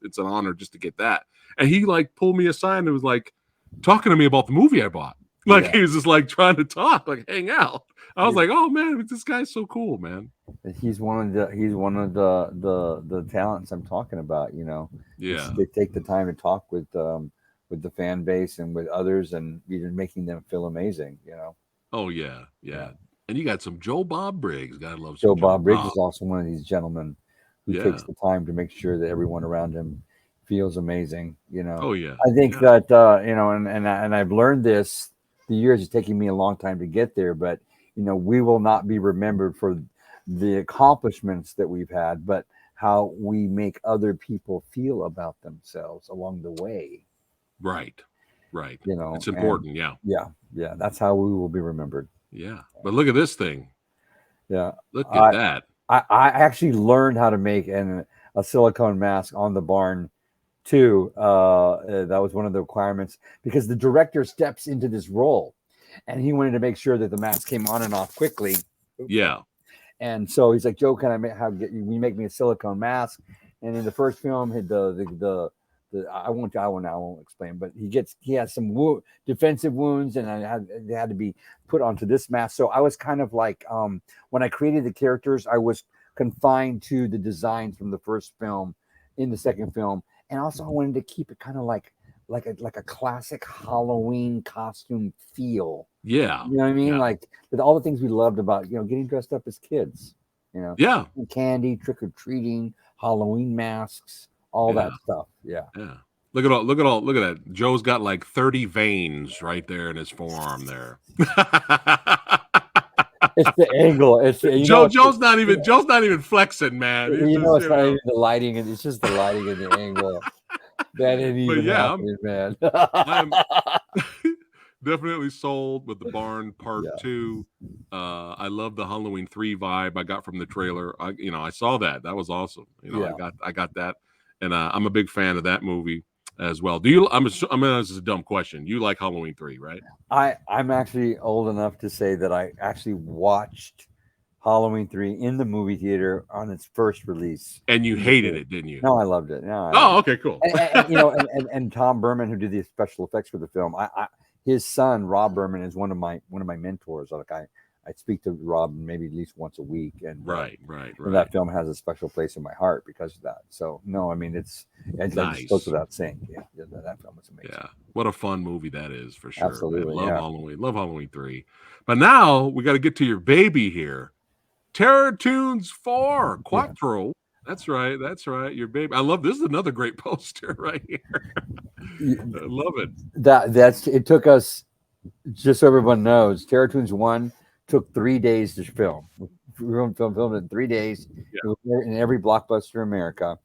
It's an honor just to get that. And he like pulled me aside and was like talking to me about the movie I bought. Like he was just like trying to talk, like hang out. I was like, oh man, this guy's so cool, man. He's one of the talents I'm talking about. Yeah. They take the time to talk with the fan base and with others, and even making them feel amazing. Oh yeah. And you got some Joe Bob Briggs. God loves Joe Bob Briggs is also one of these gentlemen who Yeah. takes the time to make sure that everyone around him feels amazing. Oh yeah. I think that and I've learned this. The years is taking me a long time to get there, but we will not be remembered for the accomplishments that we've had, but how we make other people feel about themselves along the way. Right. It's important. Yeah. That's how we will be remembered. Yeah. But look at this thing. Yeah. Look at that. I actually learned how to make a silicone mask on the barn too. That was one of the requirements because the director steps into this role and he wanted to make sure that the mask came on and off quickly. Yeah. And so he's like, Joe, can you make me a silicone mask? And in the first film, I won't explain, but he has some defensive wounds, and they had to be put onto this mask. So I was kind of like, when I created the characters, I was confined to the designs from the first film in the second film, and also I wanted to keep it kind of like a classic Halloween costume feel. Yeah, you know what I mean? Yeah. Like with all the things we loved about getting dressed up as kids. Yeah, candy, trick or treating, Halloween masks. All that stuff. Yeah. Look at that. Joe's got like 30 veins right there in his forearm there. It's the angle. It's the, Joe's not even flexing, man. He's you know, just, it's not even the lighting, and it's just the lighting and the angle. That ain't even happening, man. I'm definitely sold with the Barn Part 2. I love the Halloween 3 vibe I got from the trailer. I saw that. That was awesome. I got that, and I'm a big fan of that movie as well. Do you? This is a dumb question. You like Halloween 3, right? I'm actually old enough to say that I actually watched Halloween 3 in the movie theater on its first release. And you hated it, didn't you? No, I loved it. No, okay, cool. and Tom Berman, who did the special effects for the film, his son Rob Berman is one of my mentors. Like I speak to Rob maybe at least once a week, and right. And that film has a special place in my heart because of that. So no, I mean it just goes without saying. Yeah, that film was amazing. Yeah, what a fun movie that is for sure. Absolutely, man. Love Halloween 3. But now we got to get to your baby here. Terror Tunes 4 Quattro. That's right. Your baby. I love this. Is another great poster right here. I love it. It took us, just so everyone knows, Terror Tunes 1 took 3 days to film. We filmed it in 3 days. It was in every blockbuster in America.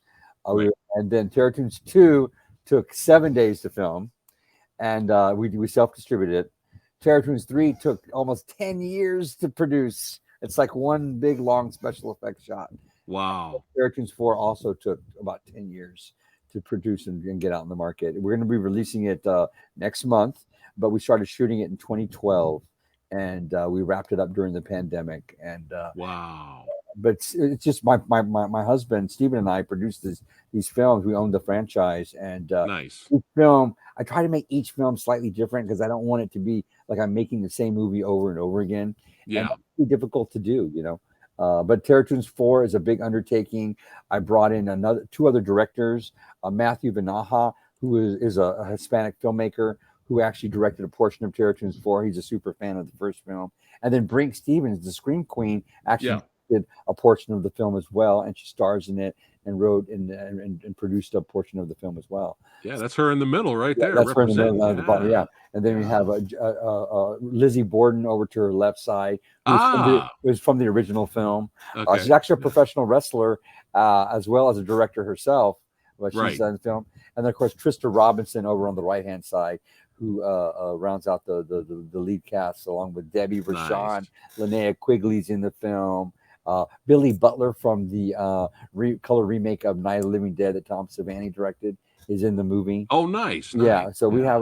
And then Terror Tunes 2 took 7 days to film, and we self-distributed it. Terror Tunes 3 took almost 10 years to produce. It's like one big long special effects shot. Wow. Terror Tunes 4 also took about 10 years to produce and get out in the market. We're going to be releasing it next month, but we started shooting it in 2012, and we wrapped it up during the pandemic. And wow. But it's just my husband Stephen and I produced these films. We own the franchise, and nice. Each film, I try to make each film slightly different because I don't want it to be like I'm making the same movie over and over again. Yeah, and that's difficult to do, But Terror Tunes 4 is a big undertaking. I brought in two other directors, Matthew Vanaha, who is a Hispanic filmmaker who actually directed a portion of Terror Tunes 4. He's a super fan of the first film. And then Brink Stevens, the Scream Queen, actually did a portion of the film as well, and she stars in it and wrote and produced a portion of the film as well. Yeah, that's her in the middle right there. That's her in the middle of the bottom, And then we have Lizzie Borden over to her left side, who's from the original film. Okay. She's actually a professional wrestler as well as a director herself, but she's in the film. And then, of course, Trista Robinson over on the right-hand side, who rounds out the lead cast, along with Debbie Rashawn. Linnea Quigley's in the film. Billy Butler from the color remake of Night of the Living Dead that Tom Savini directed is in the movie. Oh, nice. Yeah, so we have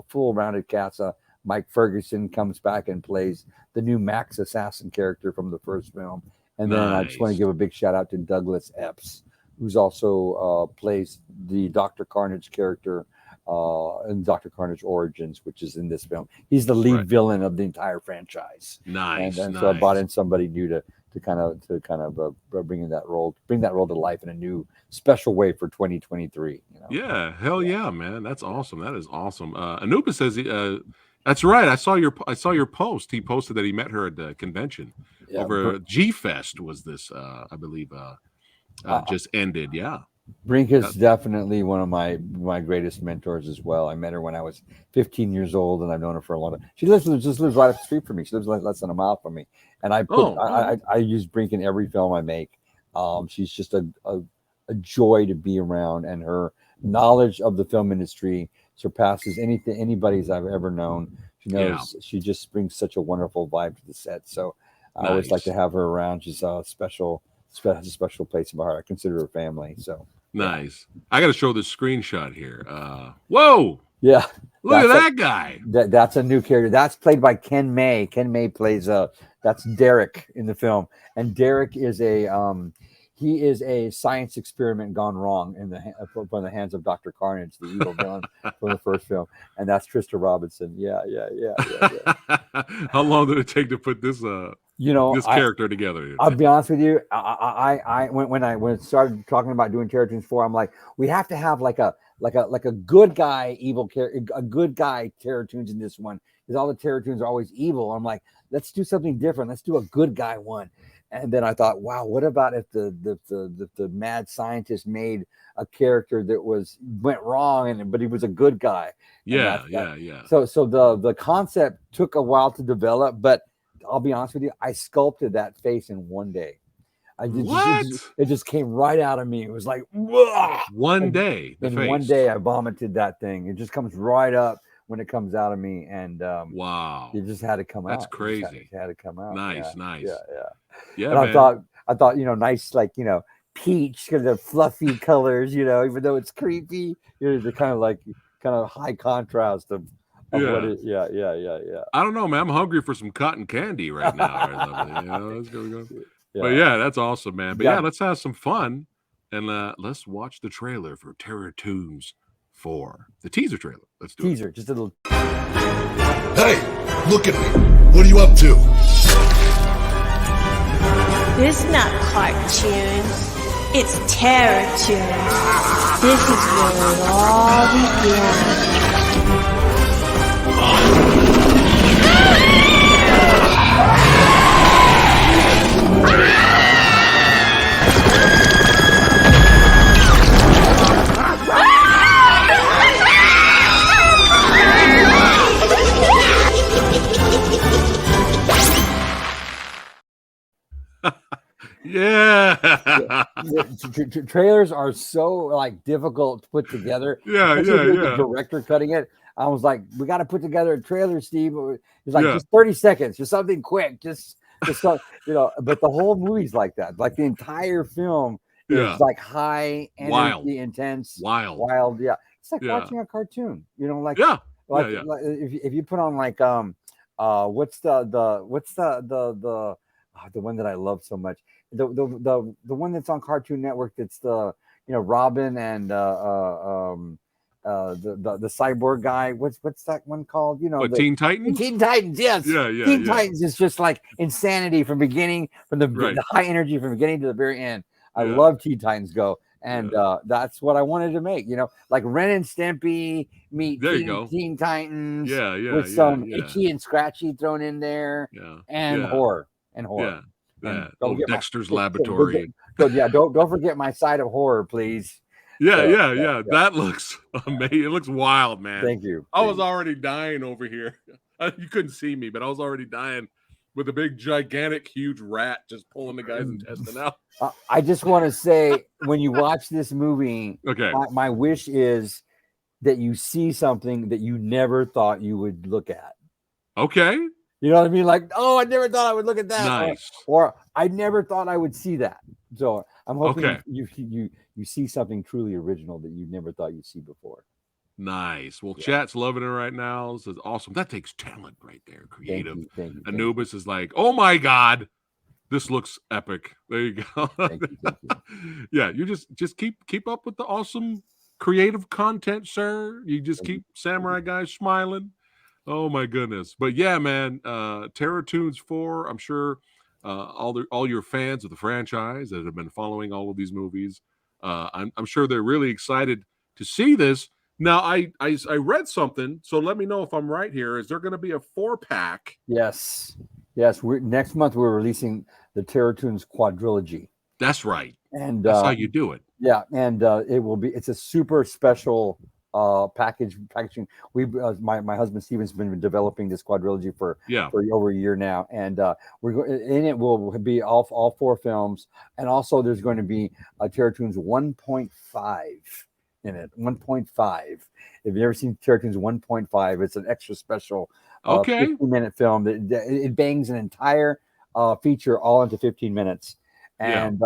full rounded cast. Mike Ferguson comes back and plays the new Max Assassin character from the first film. And then I just want to give a big shout out to Douglas Epps, who's also plays the Dr. Carnage character in Dr. Carnage Origins, which is in this film. He's the lead villain of the entire franchise. Nice. And so I brought in somebody new to kind of bring that role to life in a new special way for 2023. Yeah, hell yeah, man, that's awesome. That is awesome. Anubis says that's right. I saw your post. He posted that he met her at the convention over G Fest. Was this I believe just ended? Yeah. Brink is definitely one of my greatest mentors as well. I met her when I was 15 years old, and I've known her for a long time. She lives right up the street from me. She lives less than a mile from me, and I use Brink in every film I make. She's just a joy to be around, and her knowledge of the film industry surpasses anybody's I've ever known. She knows she just brings such a wonderful vibe to the set. So I always like to have her around. She's a special place in my heart. I consider her family. So nice. I got to show this screenshot here. Whoa. Yeah. Look at that guy. That's a new character. That's played by Ken May. Ken May plays that's Derek in the film. And Derek is he is a science experiment gone wrong from the hands of Dr. Carnage, the evil villain from the first film. And that's Trista Robinson. Yeah. How long did it take to put this this character together? I'll be honest with you. When I started talking about doing Terror Tunes 4, I'm like, we have to have like a good guy evil character, a good guy Terror Tunes in this one, because all the Terror Tunes are always evil. I'm like, let's do something different. Let's do a good guy one. And then I thought, wow, what about if the mad scientist made a character that went wrong, but he was a good guy? Yeah. So the concept took a while to develop, but I'll be honest with you, I sculpted that face in one day. What? It just came right out of me. It was like, whoa! One day, the in face. one day, I vomited that thing. It just comes right up when it comes out of me, and wow, it just had to come out. That's crazy. It had to come out. Nice. Yeah. And man. I thought, nice, like, peach, because of fluffy colors, even though it's creepy, the kind of high contrast of what it. Yeah. I don't know, man. I'm hungry for some cotton candy right now. Let's go. But yeah, that's awesome, man. But yeah, let's have some fun and let's watch the trailer for Terror Toons 4. The teaser trailer. Let's do it. Just a little. Hey, look at me. What are you up to? This is not cartoons. It's Terror Toons. This is where it all began. Yeah. Trailers are so difficult to put together. Yeah. The director cutting it, I was like, we got to put together a trailer, Steve. It's like just 30 seconds, just something quick, just but the whole movie's like that. Like the entire film is like high energy, intense, wild. Yeah, it's like watching a cartoon. Like if you put on what's the one that I love so much, the one that's on Cartoon Network, that's the Robin and the cyborg guy. What's that one called? Teen Titans. Teen Titans, yes. Teen Titans is just like insanity from the high energy from beginning to the very end. I love Teen Titans Go, and that's what I wanted to make. Like Ren and Stimpy meet Teen Titans. With some Itchy and Scratchy thrown in there. And horror. Dexter's Laboratory. Don't forget my side of horror, please. Yeah. That looks amazing. It looks wild, man. Thank you. I was already dying over here. You couldn't see me, but I was already dying with a big, gigantic, huge rat just pulling the guy's intestine out. I just want to say, when you watch this movie, my wish is that you see something that you never thought you would look at. Okay. You know what I mean? Like, oh, I never thought I would look at that. Nice. Or I never thought I would see that. So I'm hoping you see something truly original that you never thought you'd see before. Nice. Well, chat's loving it right now. This is awesome. That takes talent right there. Creative. Thank you. Anubis is like, oh my God, this looks epic. There you go. Thank you. Yeah, you just keep up with the awesome creative content, sir. You just keep Samurai Guy smiling. Oh my goodness. But yeah, man, Terror Toons 4, I'm sure all your fans of the franchise that have been following all of these movies, I'm sure they're really excited to see this. Now, I read something, so let me know if I'm right here. Is there going to be a 4-pack? Yes. Next month we're releasing the Terror Toons quadrilogy. That's right. And that's how you do it. Yeah, and it's a super special packaging. My husband Steven's been developing this quadrilogy for over a year now, and in it will be all 4 films, and also there's going to be a Terror Toons 1.5 in it. 1.5. If you've ever seen Terror Toons 1.5, it's an extra special 15-minute film that it bangs an entire feature all into 15 minutes, and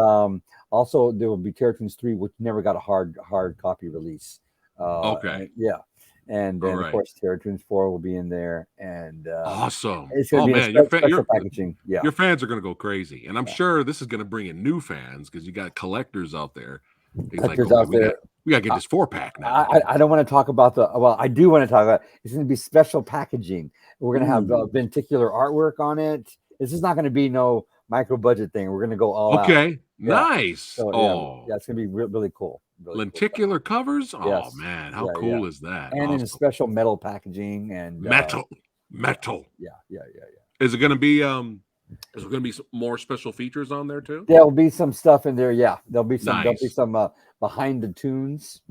also there will be Terror Toons 3, which never got a hard copy release. And then of course Terror Toons 4 will be in there, and awesome. It's gonna be special packaging. Your fans are going to go crazy, and I'm sure this is going to bring in new fans because you got collectors out there. We got to get this 4-pack now. I don't want to talk about I do want to talk about it's going to be special packaging. We're going to have venticular artwork on it. This is not going to be no micro budget thing. We're going to go all out. Nice. So, it's going to be really cool. Lenticular covers? Oh man, how cool is that? And in a special metal packaging and metal. Yeah. Is it going to be some more special features on there too? There'll be some stuff in there. Yeah, there'll be some behind the tunes.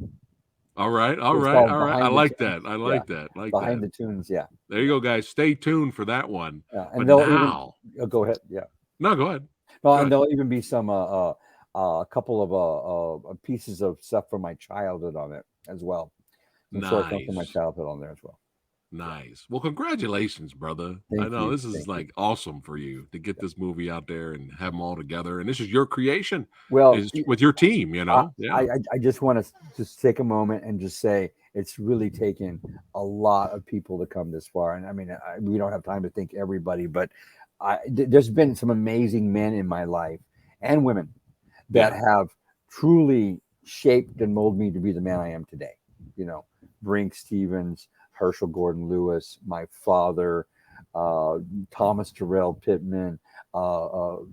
All right. It's I called like Behind that. I Yeah, like that. Behind the Tunes. Yeah. There you go, guys. Stay tuned for that one. And But they'll even now, go ahead. Yeah. no, go ahead. No, Go and ahead. there'll even be some a couple of pieces of stuff from my childhood on it as well. Some short films from my Nice. childhood on there as well. Nice. Well, congratulations, brother. I Thank know you. this is Thank you. like awesome for you to get this movie out there and have them all together. And this is your creation. Well, Is with your team, you know? I just want to just take a moment and just say it's really taken a lot of people to come this far. And I mean, we don't have time to thank everybody, but there's been some amazing men in my life and women that have truly shaped and molded me to be the man I am today. You know, Brink Stevens, Herschel Gordon Lewis, my father, Thomas Terrell Pittman,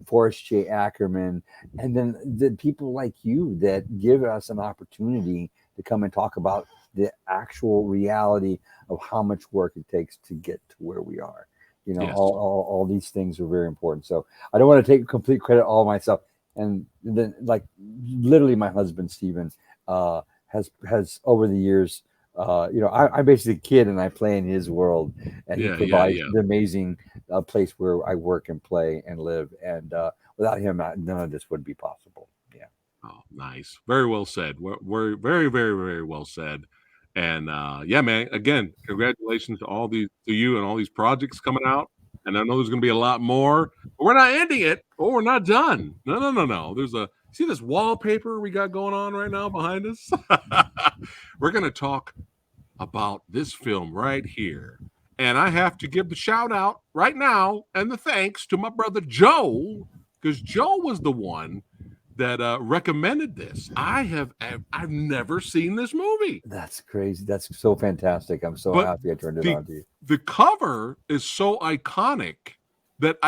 Forrest J. Ackerman, and then the people like you that give us an opportunity to come and talk about the actual reality of how much work it takes to get to where we are. You know, Yes. all these things are very important. So I don't want to take complete credit all myself. And then, like, literally, my husband Stephen has over the years. I'm basically a kid and I play in his world, and he provides the amazing place where I work and play and live. And without him, none of this would be possible. Yeah. Oh, nice. Very well said. We're very, very, very well said. And yeah, man, again, congratulations to you and all these projects coming out. And I know there's going to be a lot more, but we're not ending it or we're not done. No. See this wallpaper we got going on right now behind us? We're going to talk about this film right here. And I have to give the shout out right now and the thanks to my brother Joe, because Joe was the one that recommended this. I've never seen this movie. That's crazy. That's so fantastic. I'm so happy I turned it on to you. The cover is so iconic that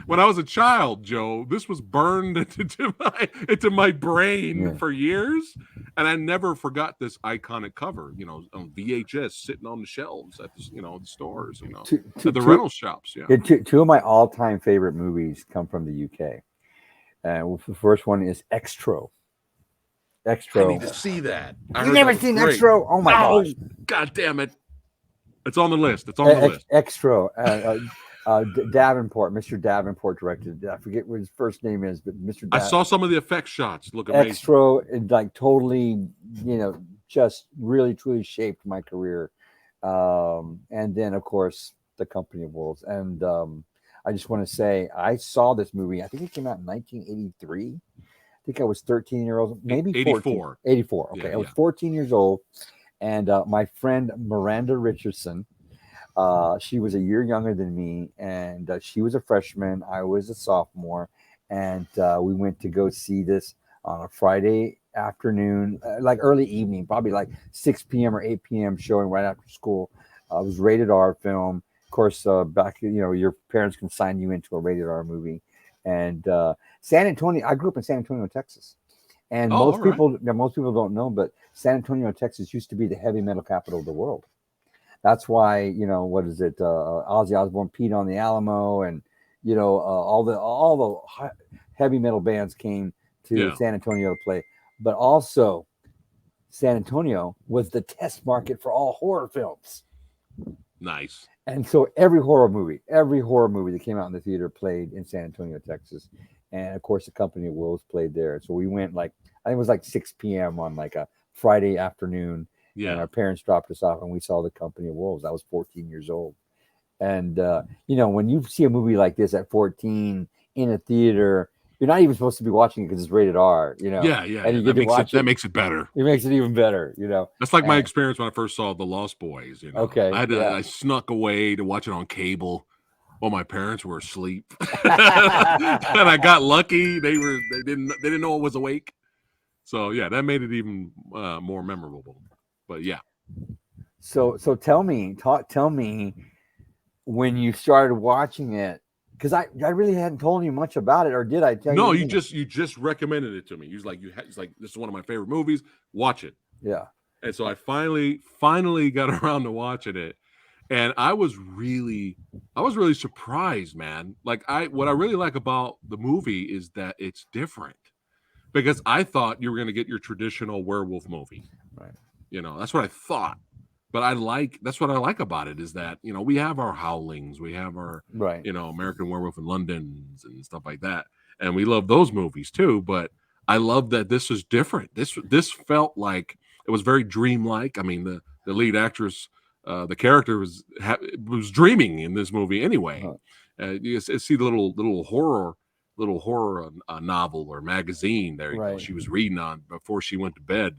when I was a child, Joe, this was burned into my brain for years, and I never forgot this iconic cover. You know, on VHS sitting on the shelves at the stores. You know, at the rental shops. Yeah. Two of my all-time favorite movies come from the UK. The first one is Extro. I need to see that. You've never seen Extro? Oh my gosh! God damn it! It's on the list. It's on the list. Extro. Davenport, Mr. Davenport directed. I forget what his first name is, but Mr. I saw some of the effect shots. Look amazing. Extro, like totally, just really truly shaped my career. And then of course The Company of Wolves. And I just want to say I saw this movie. I think it came out in 1983. I think I was 13 years old, maybe 84. 84. Okay, I was 14 years old, and my friend Miranda Richardson. She was a year younger than me, and she was a freshman. I was a sophomore, and we went to go see this on a Friday afternoon, like early evening, probably like 6 p.m. or 8 p.m. showing right after school. It was rated R film. Of course, back, your parents can sign you into a rated R movie. And San Antonio, I grew up in San Antonio, Texas. And most people don't know, but San Antonio, Texas used to be the heavy metal capital of the world. That's why, what is it? Ozzy Osbourne, Pete on the Alamo, and all the heavy metal bands came to San Antonio to play. But also, San Antonio was the test market for all horror films. Nice. And so every horror movie that came out in the theater played in San Antonio, Texas. And of course, The Company of Wolves played there. So we went I think it was like 6 p.m. on like a Friday afternoon. Yeah. And our parents dropped us off and we saw The Company of Wolves. I was 14 years old. And, when you see a movie like this at 14 in a theater, you're not even supposed to be watching it because it's rated R, Yeah. And you get to watch it. That makes it better. It makes it even better, That's like my experience when I first saw The Lost Boys. Okay. I snuck away to watch it on cable while my parents were asleep, and I got lucky. They didn't know I was awake. So yeah, that made it even more memorable. But yeah. So tell me when you started watching it. Because I really hadn't told you much about it, or did I tell you? No, you just recommended it to me. He's like, this is one of my favorite movies. Watch it. Yeah. And so I finally got around to watching it, and I was really surprised, man. Like what I really like about the movie is that it's different. because I thought you were going to get your traditional werewolf movie. Right. That's what I thought. But that's what I like about it is that, we have our Howlings, we have our, right. American Werewolf in London's and stuff like that. And we love those movies too. But I love that this is different. This felt like it was very dreamlike. I mean, the lead actress, the character was dreaming in this movie anyway. You see the little horror novel or magazine there. Right. She was reading on before she went to bed.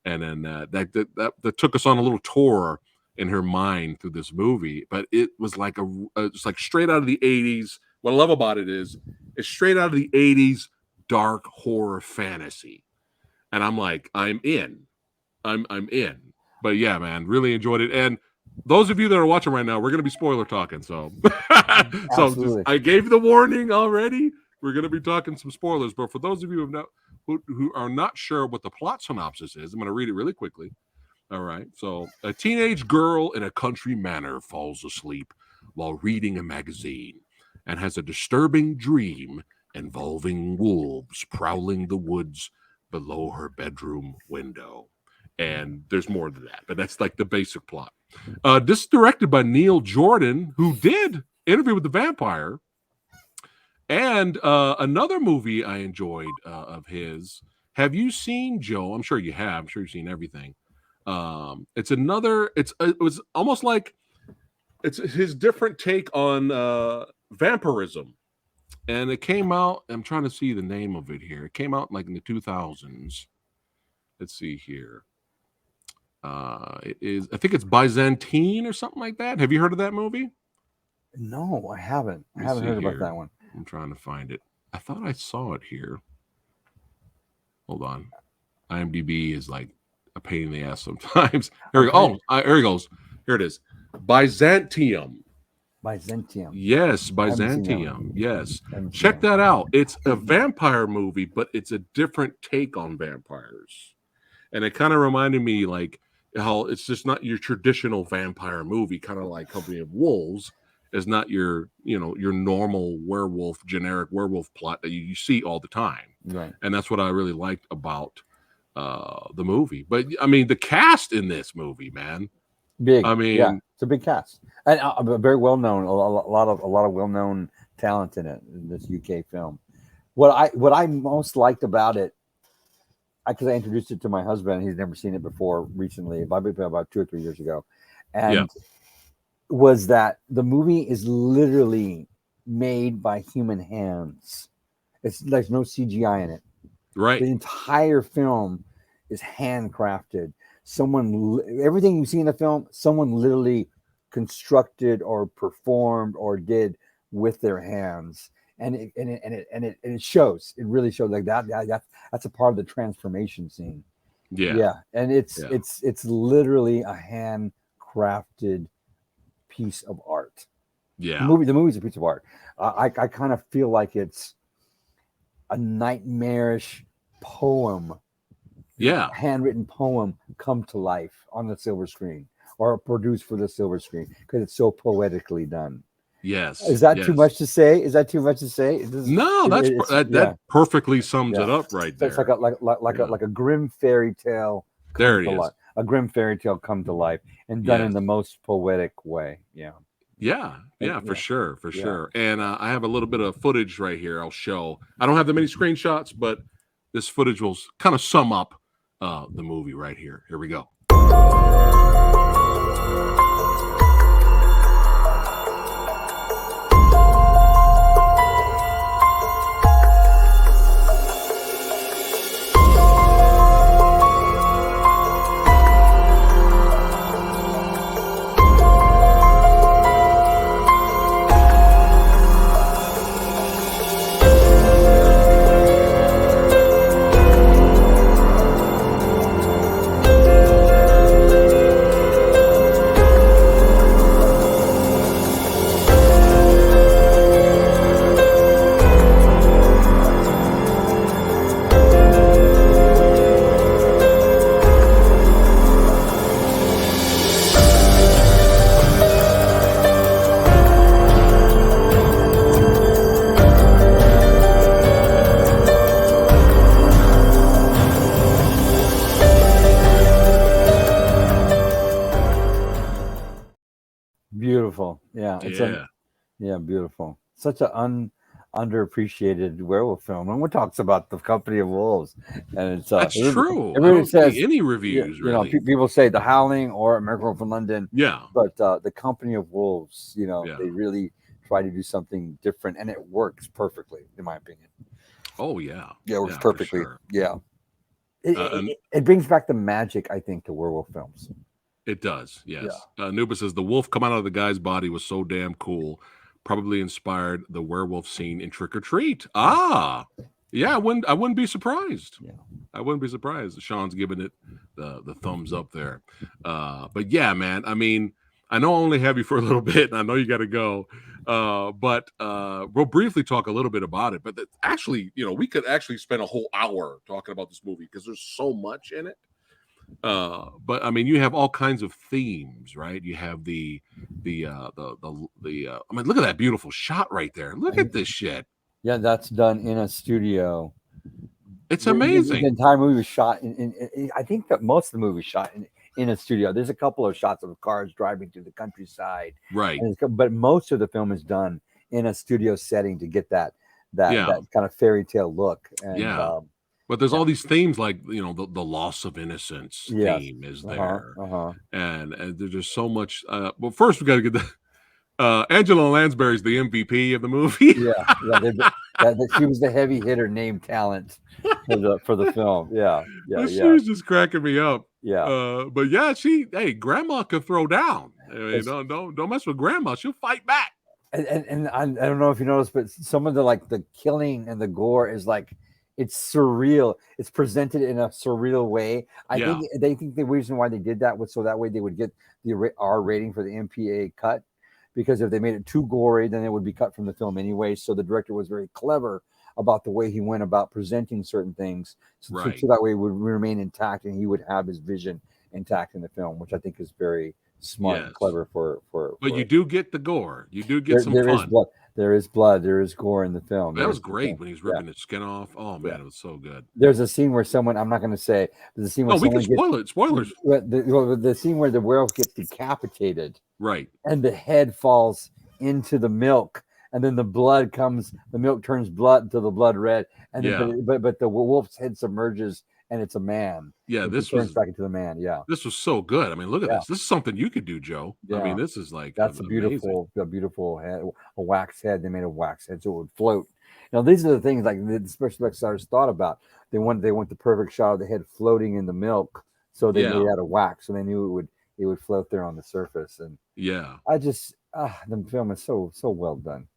And then that took us on a little tour in her mind through this movie. But it was like it's like straight out of the 80s. What I love about it is it's straight out of the 80s dark horror fantasy. And I'm like, I'm in. I'm in. But yeah, man, really enjoyed it. And those of you that are watching right now, we're going to be spoiler talking. So, I gave the warning already. We're going to be talking some spoilers. But for those of you who are not sure what the plot synopsis is, I'm going to read it really quickly. All right. So a teenage girl in a country manor falls asleep while reading a magazine and has a disturbing dream involving wolves prowling the woods below her bedroom window. And there's more to that, but that's like the basic plot. This is directed by Neil Jordan, who did Interview with the Vampire. And another movie I enjoyed of his. Have you seen, Joe? I'm sure you have. I'm sure you've seen everything. It was almost like it's his different take on vampirism. And it came out, I'm trying to see the name of it here. It came out like in the 2000s. Let's see here. I think it's Byzantine or something like that. Have you heard of that movie? No, I haven't. I haven't heard about that one. I'm trying to find it. I thought I saw it here. Hold on. IMDb is like a pain in the ass sometimes. Here we go. Oh, here he goes. Here it is. Byzantium. Byzantium. Yes, Byzantium. Yes. Check that out. It's a vampire movie, but it's a different take on vampires. And it kind of reminded me like how it's just not your traditional vampire movie, kind of like Company of Wolves is not your normal werewolf, generic werewolf plot that you see all the time. Right. And that's what I really liked about the movie. But I mean, the cast in this movie, man. Big. I mean, yeah, it's a big cast. And very well known, a lot of well-known talent in it, in this UK film. What I most liked about it, because I introduced it to my husband, he's never seen it before recently, about 2 or 3 years ago. And was that the movie is literally made by human hands. There's no CGI in it. Right. The entire film is handcrafted. Everything you see in the film, someone literally constructed or performed or did with their hands. And it shows. It really shows like that. That's a part of the transformation scene. Yeah. And it's literally a handcrafted piece of art. Yeah. The movie's a piece of art. I kind of feel like it's a nightmarish poem. Yeah. Handwritten poem come to life on the silver screen or produced for the silver screen because it's so poetically done. Yes. Is that too much to say? No, that perfectly sums it up right there. It's like a grim fairy tale. There it is. A grim fairy tale come to life and done in the most poetic way. Yeah. Yeah, for sure. And I have a little bit of footage right here I'll show. I don't have that many screenshots, but this footage will kind of sum up the movie right here. Here we go. Yeah, beautiful. Such an underappreciated werewolf film. And what talks about the Company of Wolves, and it's That's true. I Everybody don't says see any reviews really. People say The Howling or Miracle from London. Yeah, but the Company of Wolves, they really try to do something different, and it works perfectly, in my opinion. Oh yeah, it works perfectly. Sure. Yeah, it brings back the magic, I think, to werewolf films. It does, yes. Nuba says the wolf come out of the guy's body was so damn cool. Probably inspired the werewolf scene in Trick or Treat. Yeah, I wouldn't be surprised. Yeah, I wouldn't be surprised. Sean's giving it the thumbs up there. But yeah, man. I mean, I know I only have you for a little bit, and I know you got to go. But we'll briefly talk a little bit about it. But actually, we could actually spend a whole hour talking about this movie because there's so much in it. But I mean, you have all kinds of themes, right? You have the I mean, look at that beautiful shot right there. Look at this shit. Yeah, that's done in a studio. It's amazing. The entire movie was shot in I think that most of the movie was shot in a studio. There's a couple of shots of cars driving through the countryside, right? But most of the film is done in a studio setting to get that kind of fairy tale look. And, but there's all these themes like the loss of innocence theme is there, and there's just so much. Well, first we got to get the Angela Lansbury's the MVP of the movie. She was the heavy hitter, named talent for the film. She was just cracking me up. But grandma could throw down. I mean, don't mess with grandma; she'll fight back. And I don't know if you noticed, but some of the killing and the gore is like. It's surreal. It's presented in a surreal way. I think the reason why they did that was so that way they would get the R rating for the MPA cut, because if they made it too gory, then it would be cut from the film anyway. So the director was very clever about the way he went about presenting certain things, so that way it would remain intact and he would have his vision intact in the film, which I think is very smart and clever for. But you do get the gore. You do get some fun. There is blood. There is gore in the film. That was great when he was ripping his skin off. Oh man, it was so good. There's a scene where someone, I'm not going to say, there's a scene where we can spoil it. Spoilers. The scene where the werewolf gets decapitated, right, and the head falls into the milk, and then the milk turns blood until the blood red, and then, but the wolf's head submerges. And it's a man. Yeah, this turns back into the man. Yeah, this was so good. I mean, look at this. This is something you could do, Joe. I mean, this is like that's a beautiful head, a wax head. They made a wax head so it would float. These are the things like the special effects artists thought about. They want the perfect shot of the head floating in the milk, so they made out of wax, so they knew it would float there on the surface. And I just the film is so well done.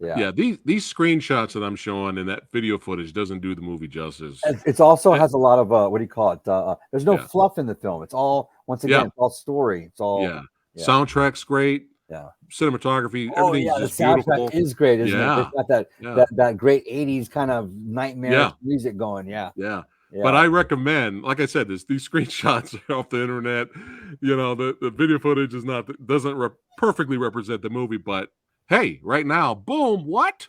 Yeah. These screenshots that I'm showing and that video footage doesn't do the movie justice. It also has a lot of what do you call it? There's no fluff in the film. It's all it's all story. It's all soundtrack's great. Cinematography, everything's just beautiful. Soundtrack is great, isn't it? It's got that great 80s kind of nightmare music going. But I recommend, like I said, these screenshots are off the internet. The video footage doesn't perfectly represent the movie, but hey, right now, boom, what?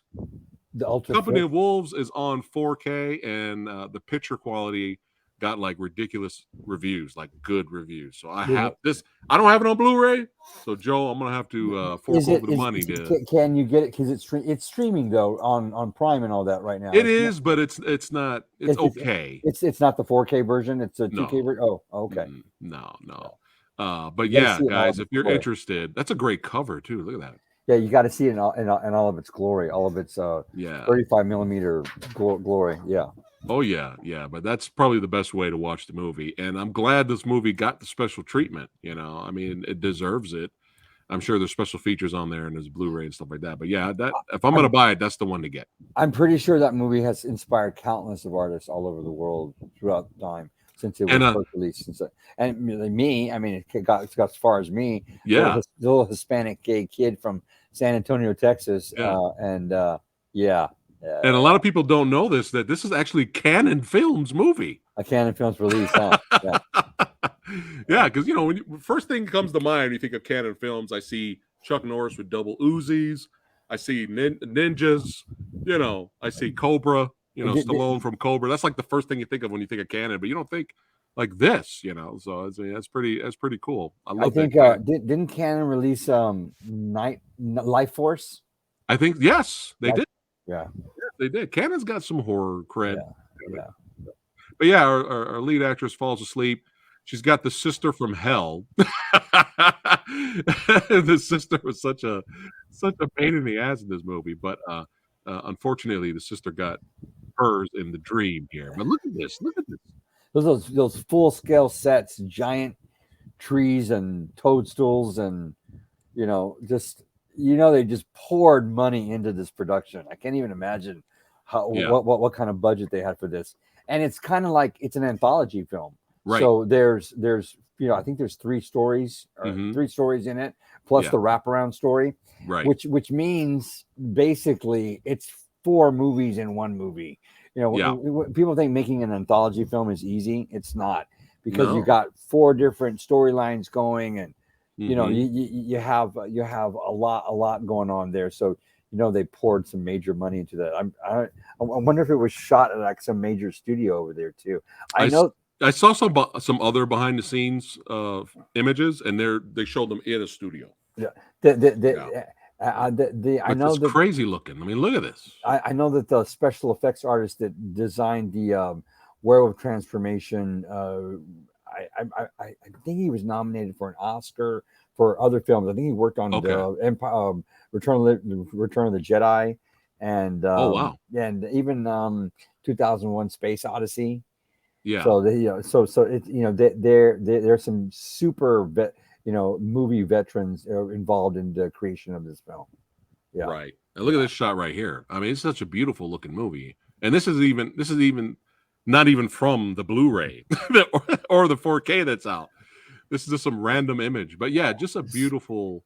The Ultra Company of Wolves is on 4K, and the picture quality got like ridiculous reviews, like good reviews. So I have this. I don't have it on Blu-ray, so Joe, I'm gonna have to fork over the money. Can you get it? Because it's streaming though on Prime and all that right now. It is, but it's not. It's okay. It's not the 4K version. It's a 2K version. Oh, okay. No. But yeah, guys, if you're interested, that's a great cover too. Look at that. Yeah, you got to see it in all of its glory, all of its 35 millimeter glory. Yeah. Oh yeah. But that's probably the best way to watch the movie, and I'm glad this movie got the special treatment. I mean, it deserves it. I'm sure there's special features on there and there's Blu-ray and stuff like that. But yeah, if I'm gonna buy it, that's the one to get. I'm pretty sure that movie has inspired countless of artists all over the world throughout time. Since it was first released, and me, I mean, it got as far as me. Yeah, little Hispanic gay kid from San Antonio, Texas, and a lot of people don't know that this is actually Canon Films movie. A Canon Films release, huh? Yeah, because when first thing comes to mind when you think of Canon Films, I see Chuck Norris with double Uzis, I see ninjas, I see Cobra. Stallone from Cobra. That's like the first thing you think of when you think of Canon, but you don't think like this, you know. So that's pretty cool. I I love think that. didn't Canon release Life Force? I think yes, they did. Yeah, they did. Canon's got some horror cred. Yeah. But yeah, our lead actress falls asleep. She's got the sister from hell. The sister was such a pain in the ass in this movie, but unfortunately, the sister got hers in the dream here. But look at this! Look at this! Those full scale sets, giant trees and toadstools, and they just poured money into this production. I can't even imagine what kind of budget they had for this. And it's kind of like it's an anthology film. Right. So there's I think there's three stories in it, plus the wraparound story. Right. Which means basically it's 4 movies in one movie. People think making an anthology film is easy. It's not, because you got 4 different storylines going, and you have a lot going on there. So they poured some major money into that. I wonder if it was shot at like some major studio over there too. I saw some other behind the scenes images, and they showed them in a studio. Yeah. I know it's crazy looking. I mean, look at this. I know that the special effects artist that designed the werewolf transformation, I think he was nominated for an Oscar for other films. I think he worked on the Empire, Return of the Jedi, and and even 2001: Space Odyssey. Yeah. So there's some super movie veterans involved in the creation of this film. Yeah. Right. And look at this shot right here. I mean, it's such a beautiful looking movie. And this is even not even from the Blu-ray or the 4K that's out. This is just some random image. But yeah, just a beautiful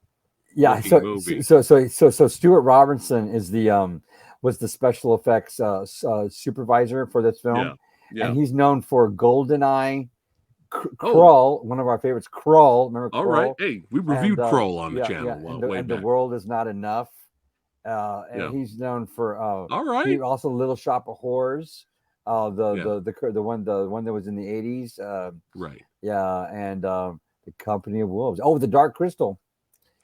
movie. So Stuart Robertson is was the special effects supervisor for this film. Yeah. And he's known for GoldenEye, Krull, one of our favorites, Krull. Remember Krull? All right. Hey, we reviewed Krull on the channel. And The World Is Not Enough. And he's known for all right. He also Little Shop of Horrors. The one that was in the 80s. Right. Yeah, and The Company of Wolves. Oh, The Dark Crystal.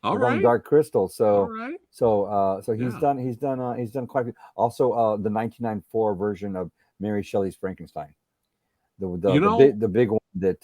All right. Dark Crystal. So all right. So he's done quite a few. Also the 1994 version of Mary Shelley's Frankenstein. The big one that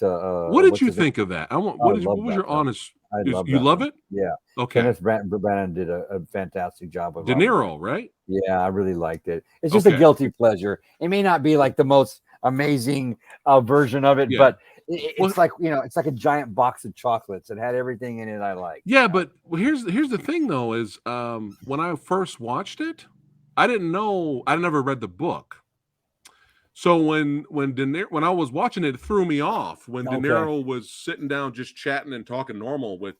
what did you think of that? What was your honest? You love it? Yeah. Okay. Kenneth Branagh did a fantastic job of De Niro, right? Yeah, I really liked it. It's just a guilty pleasure. It may not be like the most amazing version of it, but it's like it's like a giant box of chocolates. It had everything in it I like. Yeah, but here's the thing though is when I first watched it, I didn't know. I never read the book. So when I was watching it, it threw me off when De Niro was sitting down just chatting and talking normal with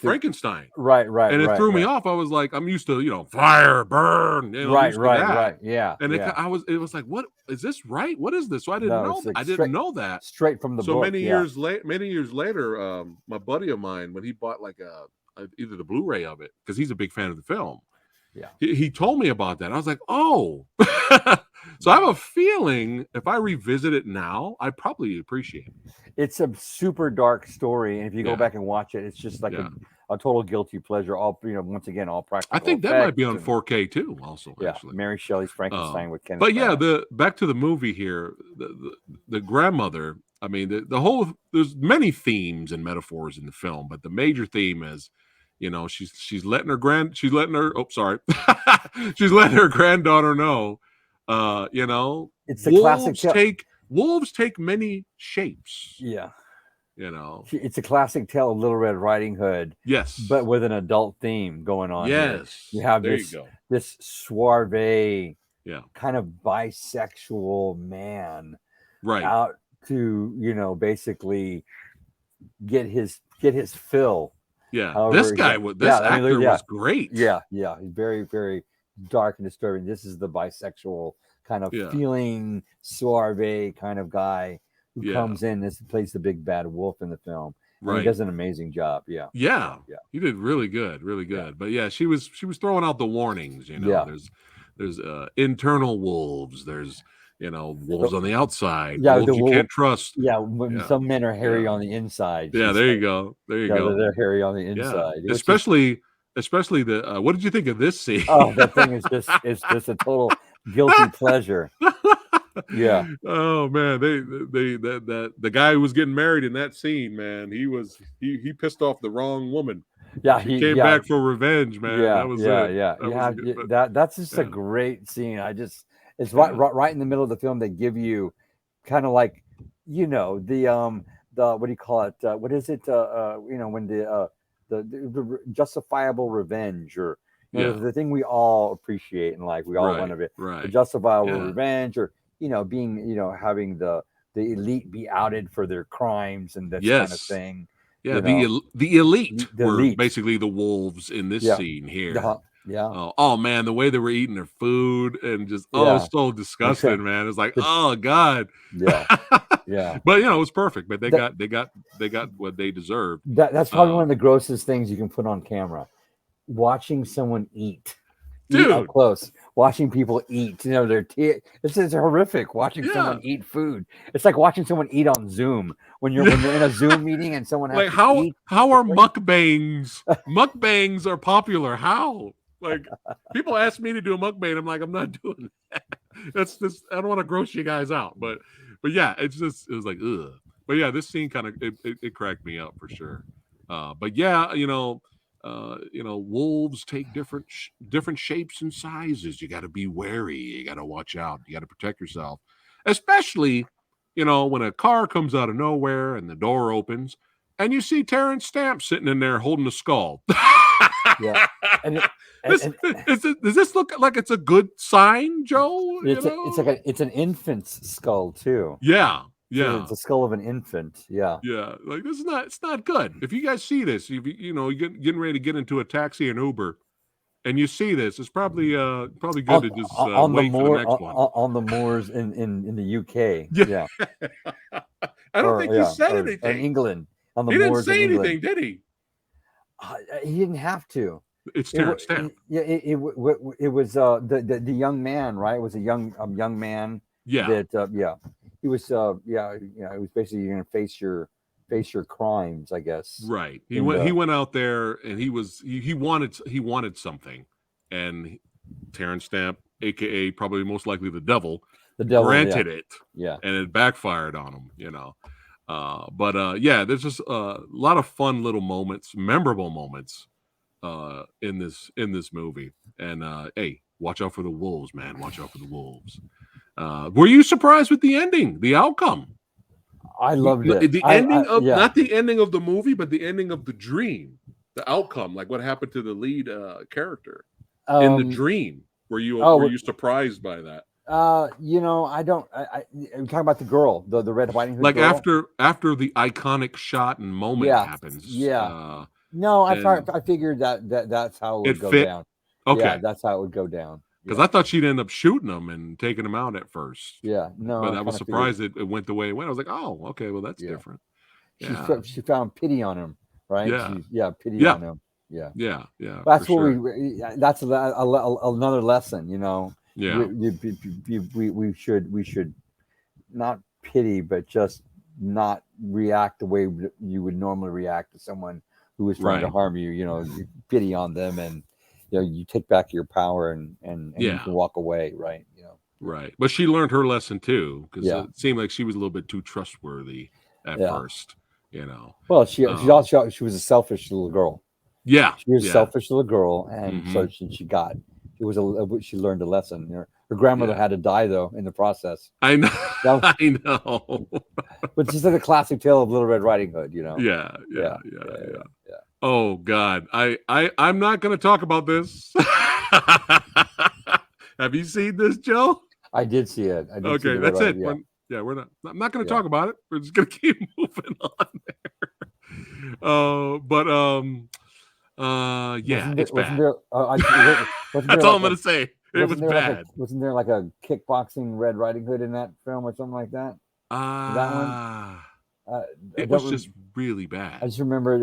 Frankenstein. Right. And it threw me off. I was like, I'm used to, fire, burn. Right. Yeah. And it was like, what is this right? What is this? So I didn't know. I didn't know that. Straight from the book. So many years later, my buddy of mine, when he bought like either the Blu-ray of it, because he's a big fan of the film. Yeah. He told me about that. I was like, oh. So I have a feeling if I revisit it now, I probably appreciate it. It's a super dark story, and if you go back and watch it, it's just like a total guilty pleasure. All once again, all practical. I think that might be on 4K too. Also, actually, Mary Shelley's Frankenstein with Kenneth. But Branagh. Back to the movie here, the grandmother. I mean, the whole there's many themes and metaphors in the film, but the major theme is, she's letting her she's letting her granddaughter know. It's the classic wolves take many shapes. Yeah. It's a classic tale of Little Red Riding Hood. Yes. But with an adult theme going on. Yes. Here. You have this suave, kind of bisexual man out to, basically get his fill. Yeah. Actor was great. Yeah. He's very, very dark and disturbing. This is the bisexual kind of feeling suave kind of guy who comes in and plays the big bad wolf in the film. Right. He does an amazing job. Yeah. He did really good. But she was throwing out the warnings, there's internal wolves, there's wolves on the outside, Yeah, wolves you can't trust. Yeah, when some men are hairy on the inside. Yeah, there you go. There you go. They're hairy on the Yeah, inside. especially the. What did you think of this scene? Oh, that thing is just a total guilty pleasure. Yeah. Oh man, the guy who was getting married in that scene, man, he pissed off the wrong woman. Yeah, she came back for revenge, man. Yeah, that was it. Yeah. That's just a great scene. It's right in the middle of the film. They give you kind of like, the what do you call it? What is it? When the justifiable revenge, or the thing we all appreciate in life. We all want to be the justifiable revenge, or being having the elite be outed for their crimes and that kind of thing. Yeah, the elite were basically the wolves in this scene here. Yeah. Oh man, the way they were eating their food and just it was so disgusting, man. It's like, oh god. Yeah. Yeah. But it was perfect. But they got what they deserved. That's probably one of the grossest things you can put on camera. Watching someone eat up close. Watching people eat, it's horrific. Watching someone eat food, it's like watching someone eat on Zoom when you're in a Zoom meeting and someone has like to eat. How are mukbangs? Mukbangs are popular. How? Like people ask me to do a mukbang, I'm like, I'm not doing that. That's just I don't want to gross you guys out, but yeah, it was like ugh. But yeah, this scene kind of it cracked me up for sure. But yeah, wolves take different shapes and sizes. You got to be wary. You got to watch out. You got to protect yourself, especially when a car comes out of nowhere and the door opens and you see Terrence Stamp sitting in there holding a skull. Yeah, does this look like it's a good sign, Joe? It's an infant's skull too. Yeah. It's the skull of an infant. Yeah. Yeah. Like it's not good. If you guys see this, you're getting ready to get into a taxi and Uber and you see this, it's probably good to just wait for the next one. On the moors in the UK. Yeah. I don't think he said anything. In England. On the he moors didn't say in anything, England. did he? He didn't have to. It's Terrence Stamp. It was the young man, right? It was a young man. Yeah. That he was it was basically you're gonna face your crimes, I guess. Right. He went out there and he wanted something, and Terrence Stamp, aka probably most likely the devil granted it. Yeah. And it backfired on him, there's just a lot of fun little moments, memorable moments in this movie. And hey, watch out for the wolves, man. Watch out for the wolves. Were you surprised with the ending, the outcome? I loved it. The ending not the ending of the movie, but the ending of the dream, the outcome, like what happened to the lead character in the dream. Were you surprised by that? I'm talking about the girl, the Red Riding Hood. Like girl. after the iconic shot and moment happens. Yeah. I figured that's how it would go down. Okay. Yeah, that's how it would go down. Because I thought she'd end up shooting him and taking him out at first. Yeah, no. But I was surprised it went the way it went. I was like, oh, okay, well, that's different. Yeah. She found pity on him, right? Yeah. Pity on him. Yeah. Yeah. That's what that's another lesson, Yeah. We should not pity, but just not react the way you would normally react to someone who was trying to harm you. You pity on them, and you take back your power and you can walk away, right? Right. But she learned her lesson too, because it seemed like she was a little bit too trustworthy at first. Well, she was a selfish little girl. Yeah, she was a selfish little girl, and so she learned a lesson. Her grandmother had to die though in the process. I know. I know. But just like a classic tale of Little Red Riding Hood, Yeah. Oh God, I'm not going to talk about this. Have you seen this, Joe? I did see it. Okay, that's it. We're not. I'm not going to talk about it. We're just going to keep moving on there. It's bad. That's all I'm going to say. It was bad. Wasn't there like a kickboxing Red Riding Hood in that film or something like that? That one. It was just really bad. I just remember it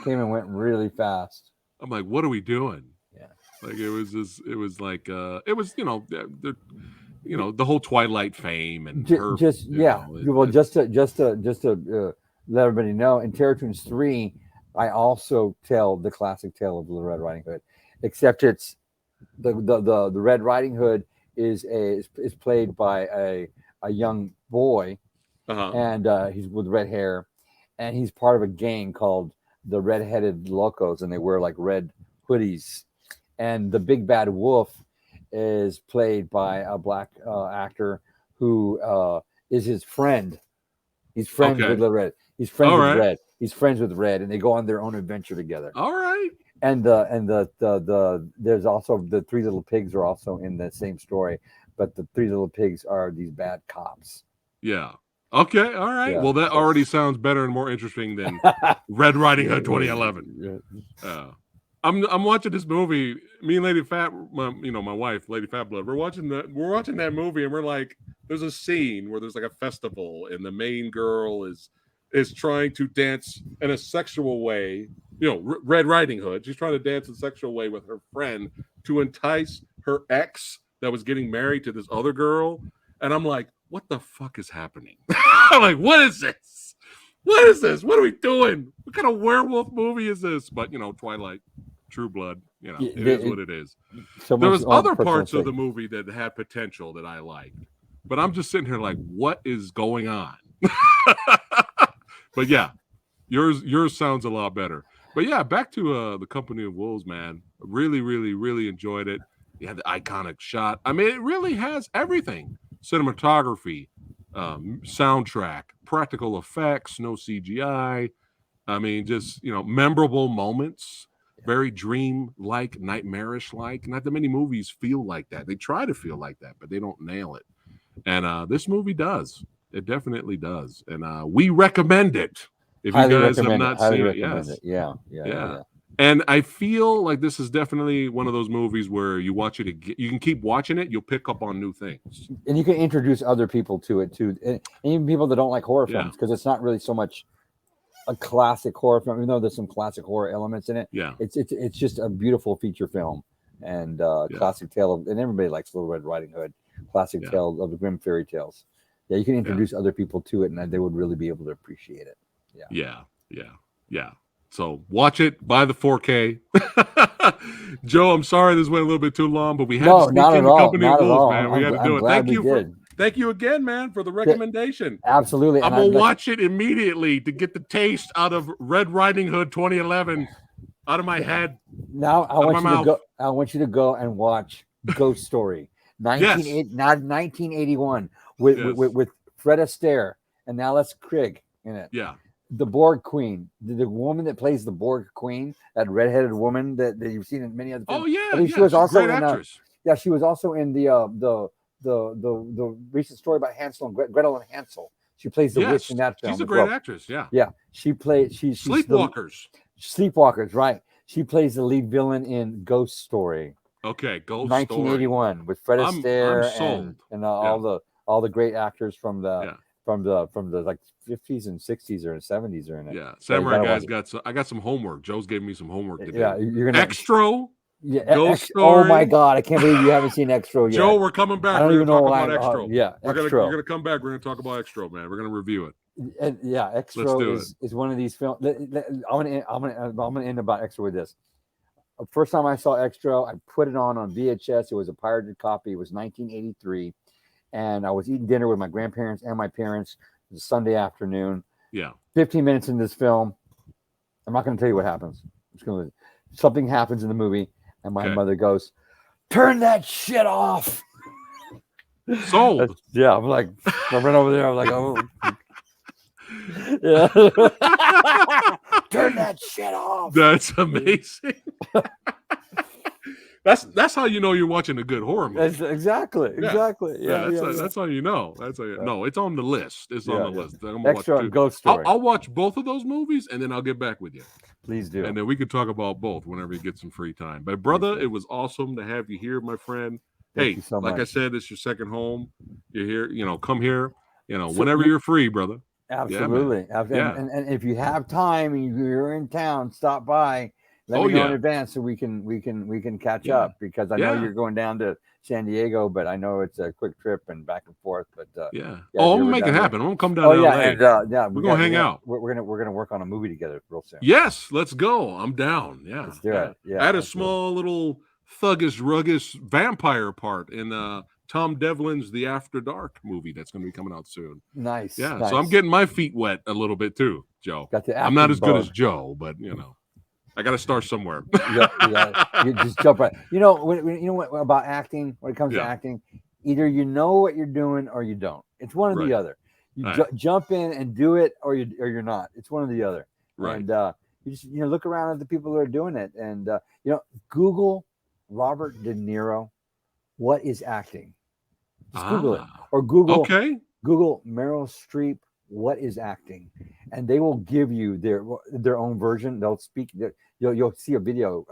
came and went really fast. I'm like, what are we doing? Yeah. Like it was the whole Twilight fame and her. Just to let everybody know, in Terror Toons 3, I also tell the classic tale of the Red Riding Hood, except it's the Red Riding Hood is played by a young boy, and he's with red hair, and he's part of a gang called the Red-Headed Locos, and they wear like red hoodies, and the big bad wolf is played by a black actor who is his friend. He's friends with the Red. He's friends with Red. He's friends with Red, and they go on their own adventure together. All right. And there's also the Three Little Pigs are also in the same story, but the Three Little Pigs are these bad cops. Yeah. Okay. All right. Yeah. Well, that already sounds better and more interesting than Red Riding Hood 2011. I'm watching this movie. Me and Lady Fat, my wife, Lady Fat Blood. We're watching that movie, and we're like, there's a scene where there's like a festival, and the main girl is trying to dance in a sexual way. Red Riding Hood. She's trying to dance in a sexual way with her friend to entice her ex that was getting married to this other girl. And I'm like, what the fuck is happening? I'm like, what is this? What is this? What are we doing? What kind of werewolf movie is this? But Twilight, True Blood, it is what it is. There was other parts of the movie that had potential that I liked, but I'm just sitting here like, what is going on? But yeah, yours sounds a lot better. But yeah, back to the Company of Wolves, man. Really, really, really enjoyed it. Yeah, the iconic shot. I mean, it really has everything: cinematography, soundtrack, practical effects, no CGI. I mean, just memorable moments, very dream-like, nightmarish-like. Not that many movies feel like that. They try to feel like that, but they don't nail it. And this movie does. It definitely does. And we recommend it. If you guys have not seen it, yes. Yeah. And I feel like this is definitely one of those movies where you watch it, you can keep watching it, you'll pick up on new things. And you can introduce other people to it too. And even people that don't like horror films, because it's not really so much a classic horror film, even though there's some classic horror elements in it. Yeah. It's just a beautiful feature film and classic tale of, and everybody likes Little Red Riding Hood, classic tale of the Grimm fairy tales. Yeah, you can introduce other people to it, and they would really be able to appreciate it. Yeah. So watch it, buy the 4K. Joe, I'm sorry this went a little bit too long, but we had to sneak in the Company of Wolves, man. We had to do it. Thank you again, man, for the recommendation. Absolutely. I'm gonna watch it immediately to get the taste out of Red Riding Hood 2011 out of my head. Now I want you to go and watch Ghost Story, 1981 with Fred Astaire and Alice Krige in it. Yeah. The Borg Queen, the woman that plays the Borg Queen, that redheaded woman that you've seen in many other films. Oh yeah, I think she was also in. She was also in the recent story about Hansel and Gretel and Hansel. She plays the witch in that film. She's a great actress. Yeah. Yeah, she plays. She's Sleepwalkers. Sleepwalkers, right? She plays the lead villain in Ghost Story. Okay, Ghost 1981 Story. with Fred Astaire and all the great actors from the like 50s and 60s or 70s are in it. Yeah, Samurai Guy's I got some homework. Joe's giving me some homework to do. Yeah, you're gonna Extra. Yeah, Ghost Story. Oh my God, I can't believe you haven't seen Extra yet. Joe, we're coming back. I don't even know why. Extra. Extra. We're gonna come back. We're gonna talk about Extra, man. We're gonna review it. And Extra is one of these films. I'm gonna end about Extra with this. The first time I saw Extra, I put it on VHS. It was a pirated copy. It was 1983, and I was eating dinner with my grandparents and my parents. It was a Sunday afternoon. Yeah. 15 minutes in this film. I'm not going to tell you what happens. Something happens in the movie, and my mother goes, "Turn that shit off." Sold. Yeah, I'm like, I ran over there. I'm like, oh, yeah. Turn that shit off. That's amazing. That's how you know you're watching a good horror movie. Exactly. Yeah, that's how you know. No, it's on the list. It's on the list. I'm Extra Ghost Story. I'll watch both of those movies and then I'll get back with you. Please do. And then we can talk about both whenever you get some free time. But brother, it was awesome to have you here, my friend. Thank you so much. Like I said, it's your second home. You're here. Come here. Whenever you're free, brother. Absolutely. And if you have time and you're in town, stop by Let me know in advance so we can catch up, because I know you're going down to San Diego, but I know it's a quick trip and back and forth. But I'm gonna make it happen. I'm gonna come down to LA. And we're gonna hang out. We're gonna work on a movie together real soon. Yes, let's go. I'm down. Yeah, let's do it. Yeah, I had a small little thuggish, ruggish vampire part in Tom Devlin's The After Dark movie that's going to be coming out soon. Nice. Yeah, nice. So I'm getting my feet wet a little bit too, Joe. I'm not as good as Joe, but I got to start somewhere. You just jump right. You know what about acting? When it comes to acting, either you know what you're doing or you don't. It's one or the other. You jump in and do it, or you're not. It's one or the other. Right. And you just look around at the people who are doing it, and Google Robert De Niro. What is acting? Just Google it, or Google Meryl Streep. What is acting? And they will give you their own version. They'll speak. You'll see a video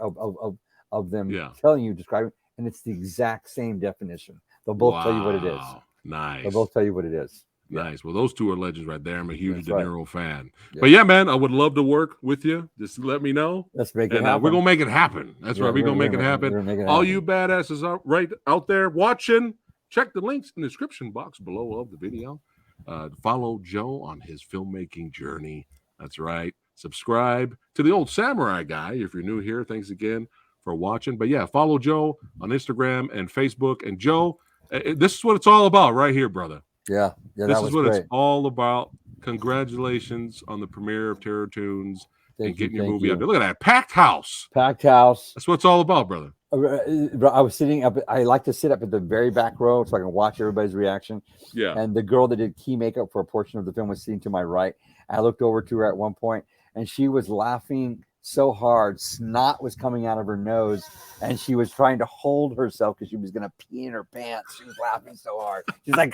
of them telling you, describing, and it's the exact same definition. They'll both tell you what it is. Nice. They'll both tell you what it is. Nice. Well, those two are legends right there. I'm a huge De Niro fan. Yeah. But yeah, man, I would love to work with you. Just let me know. Let's make it happen. We're going to make it happen. That's right. We're going to make it happen. All you badasses right out there watching, check the links in the description box below of the video. Follow Joe on his filmmaking journey. That's right. Subscribe to the Old Samurai Guy if you're new here. Thanks again for watching. But yeah, follow Joe on Instagram and Facebook. And Joe, this is what it's all about right here, brother. Yeah, this is what it's all about. Congratulations on the premiere of Terror Tunes and getting your movie out there. Look at that packed house. Packed house. That's what it's all about, brother. I was sitting up. I like to sit up at the very back row so I can watch everybody's reaction. Yeah. And the girl that did key makeup for a portion of the film was sitting to my right. I looked over to her at one point, and she was laughing so hard, snot was coming out of her nose, and she was trying to hold herself because she was gonna pee in her pants. She was laughing so hard. She's like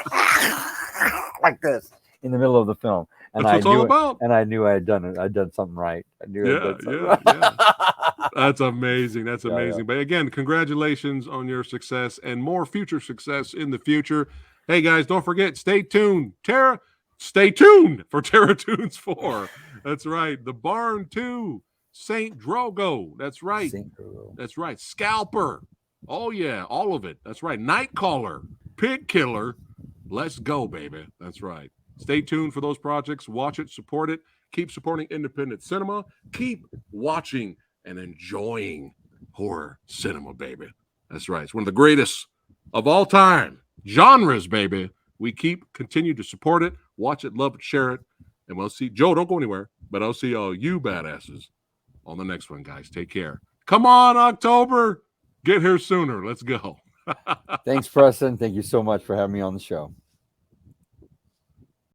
like this in the middle of the film. And that's what it's all about. And I knew I had done it. I'd done something right. I knew I'd done something right. That's amazing. That's amazing. But again, congratulations on your success and more future success in the future. Hey guys, don't forget, stay tuned. Stay tuned for Terror Tunes 4. That's right. The Barn 2. Saint Drogo. That's right. That's right. Scalper. Oh, yeah. All of it. That's right. Nightcaller. Pig Killer. Let's go, baby. That's right. Stay tuned for those projects. Watch it. Support it. Keep supporting independent cinema. Keep watching and enjoying horror cinema, baby. That's right. It's one of the greatest of all time. Genres, baby. We continue to support it. Watch it. Love it. Share it. And we'll see. Joe, don't go anywhere. But I'll see all you badasses on the next one, guys. Take care. Come on, October. Get here sooner. Let's go. Thanks, Preston. Thank you so much for having me on the show.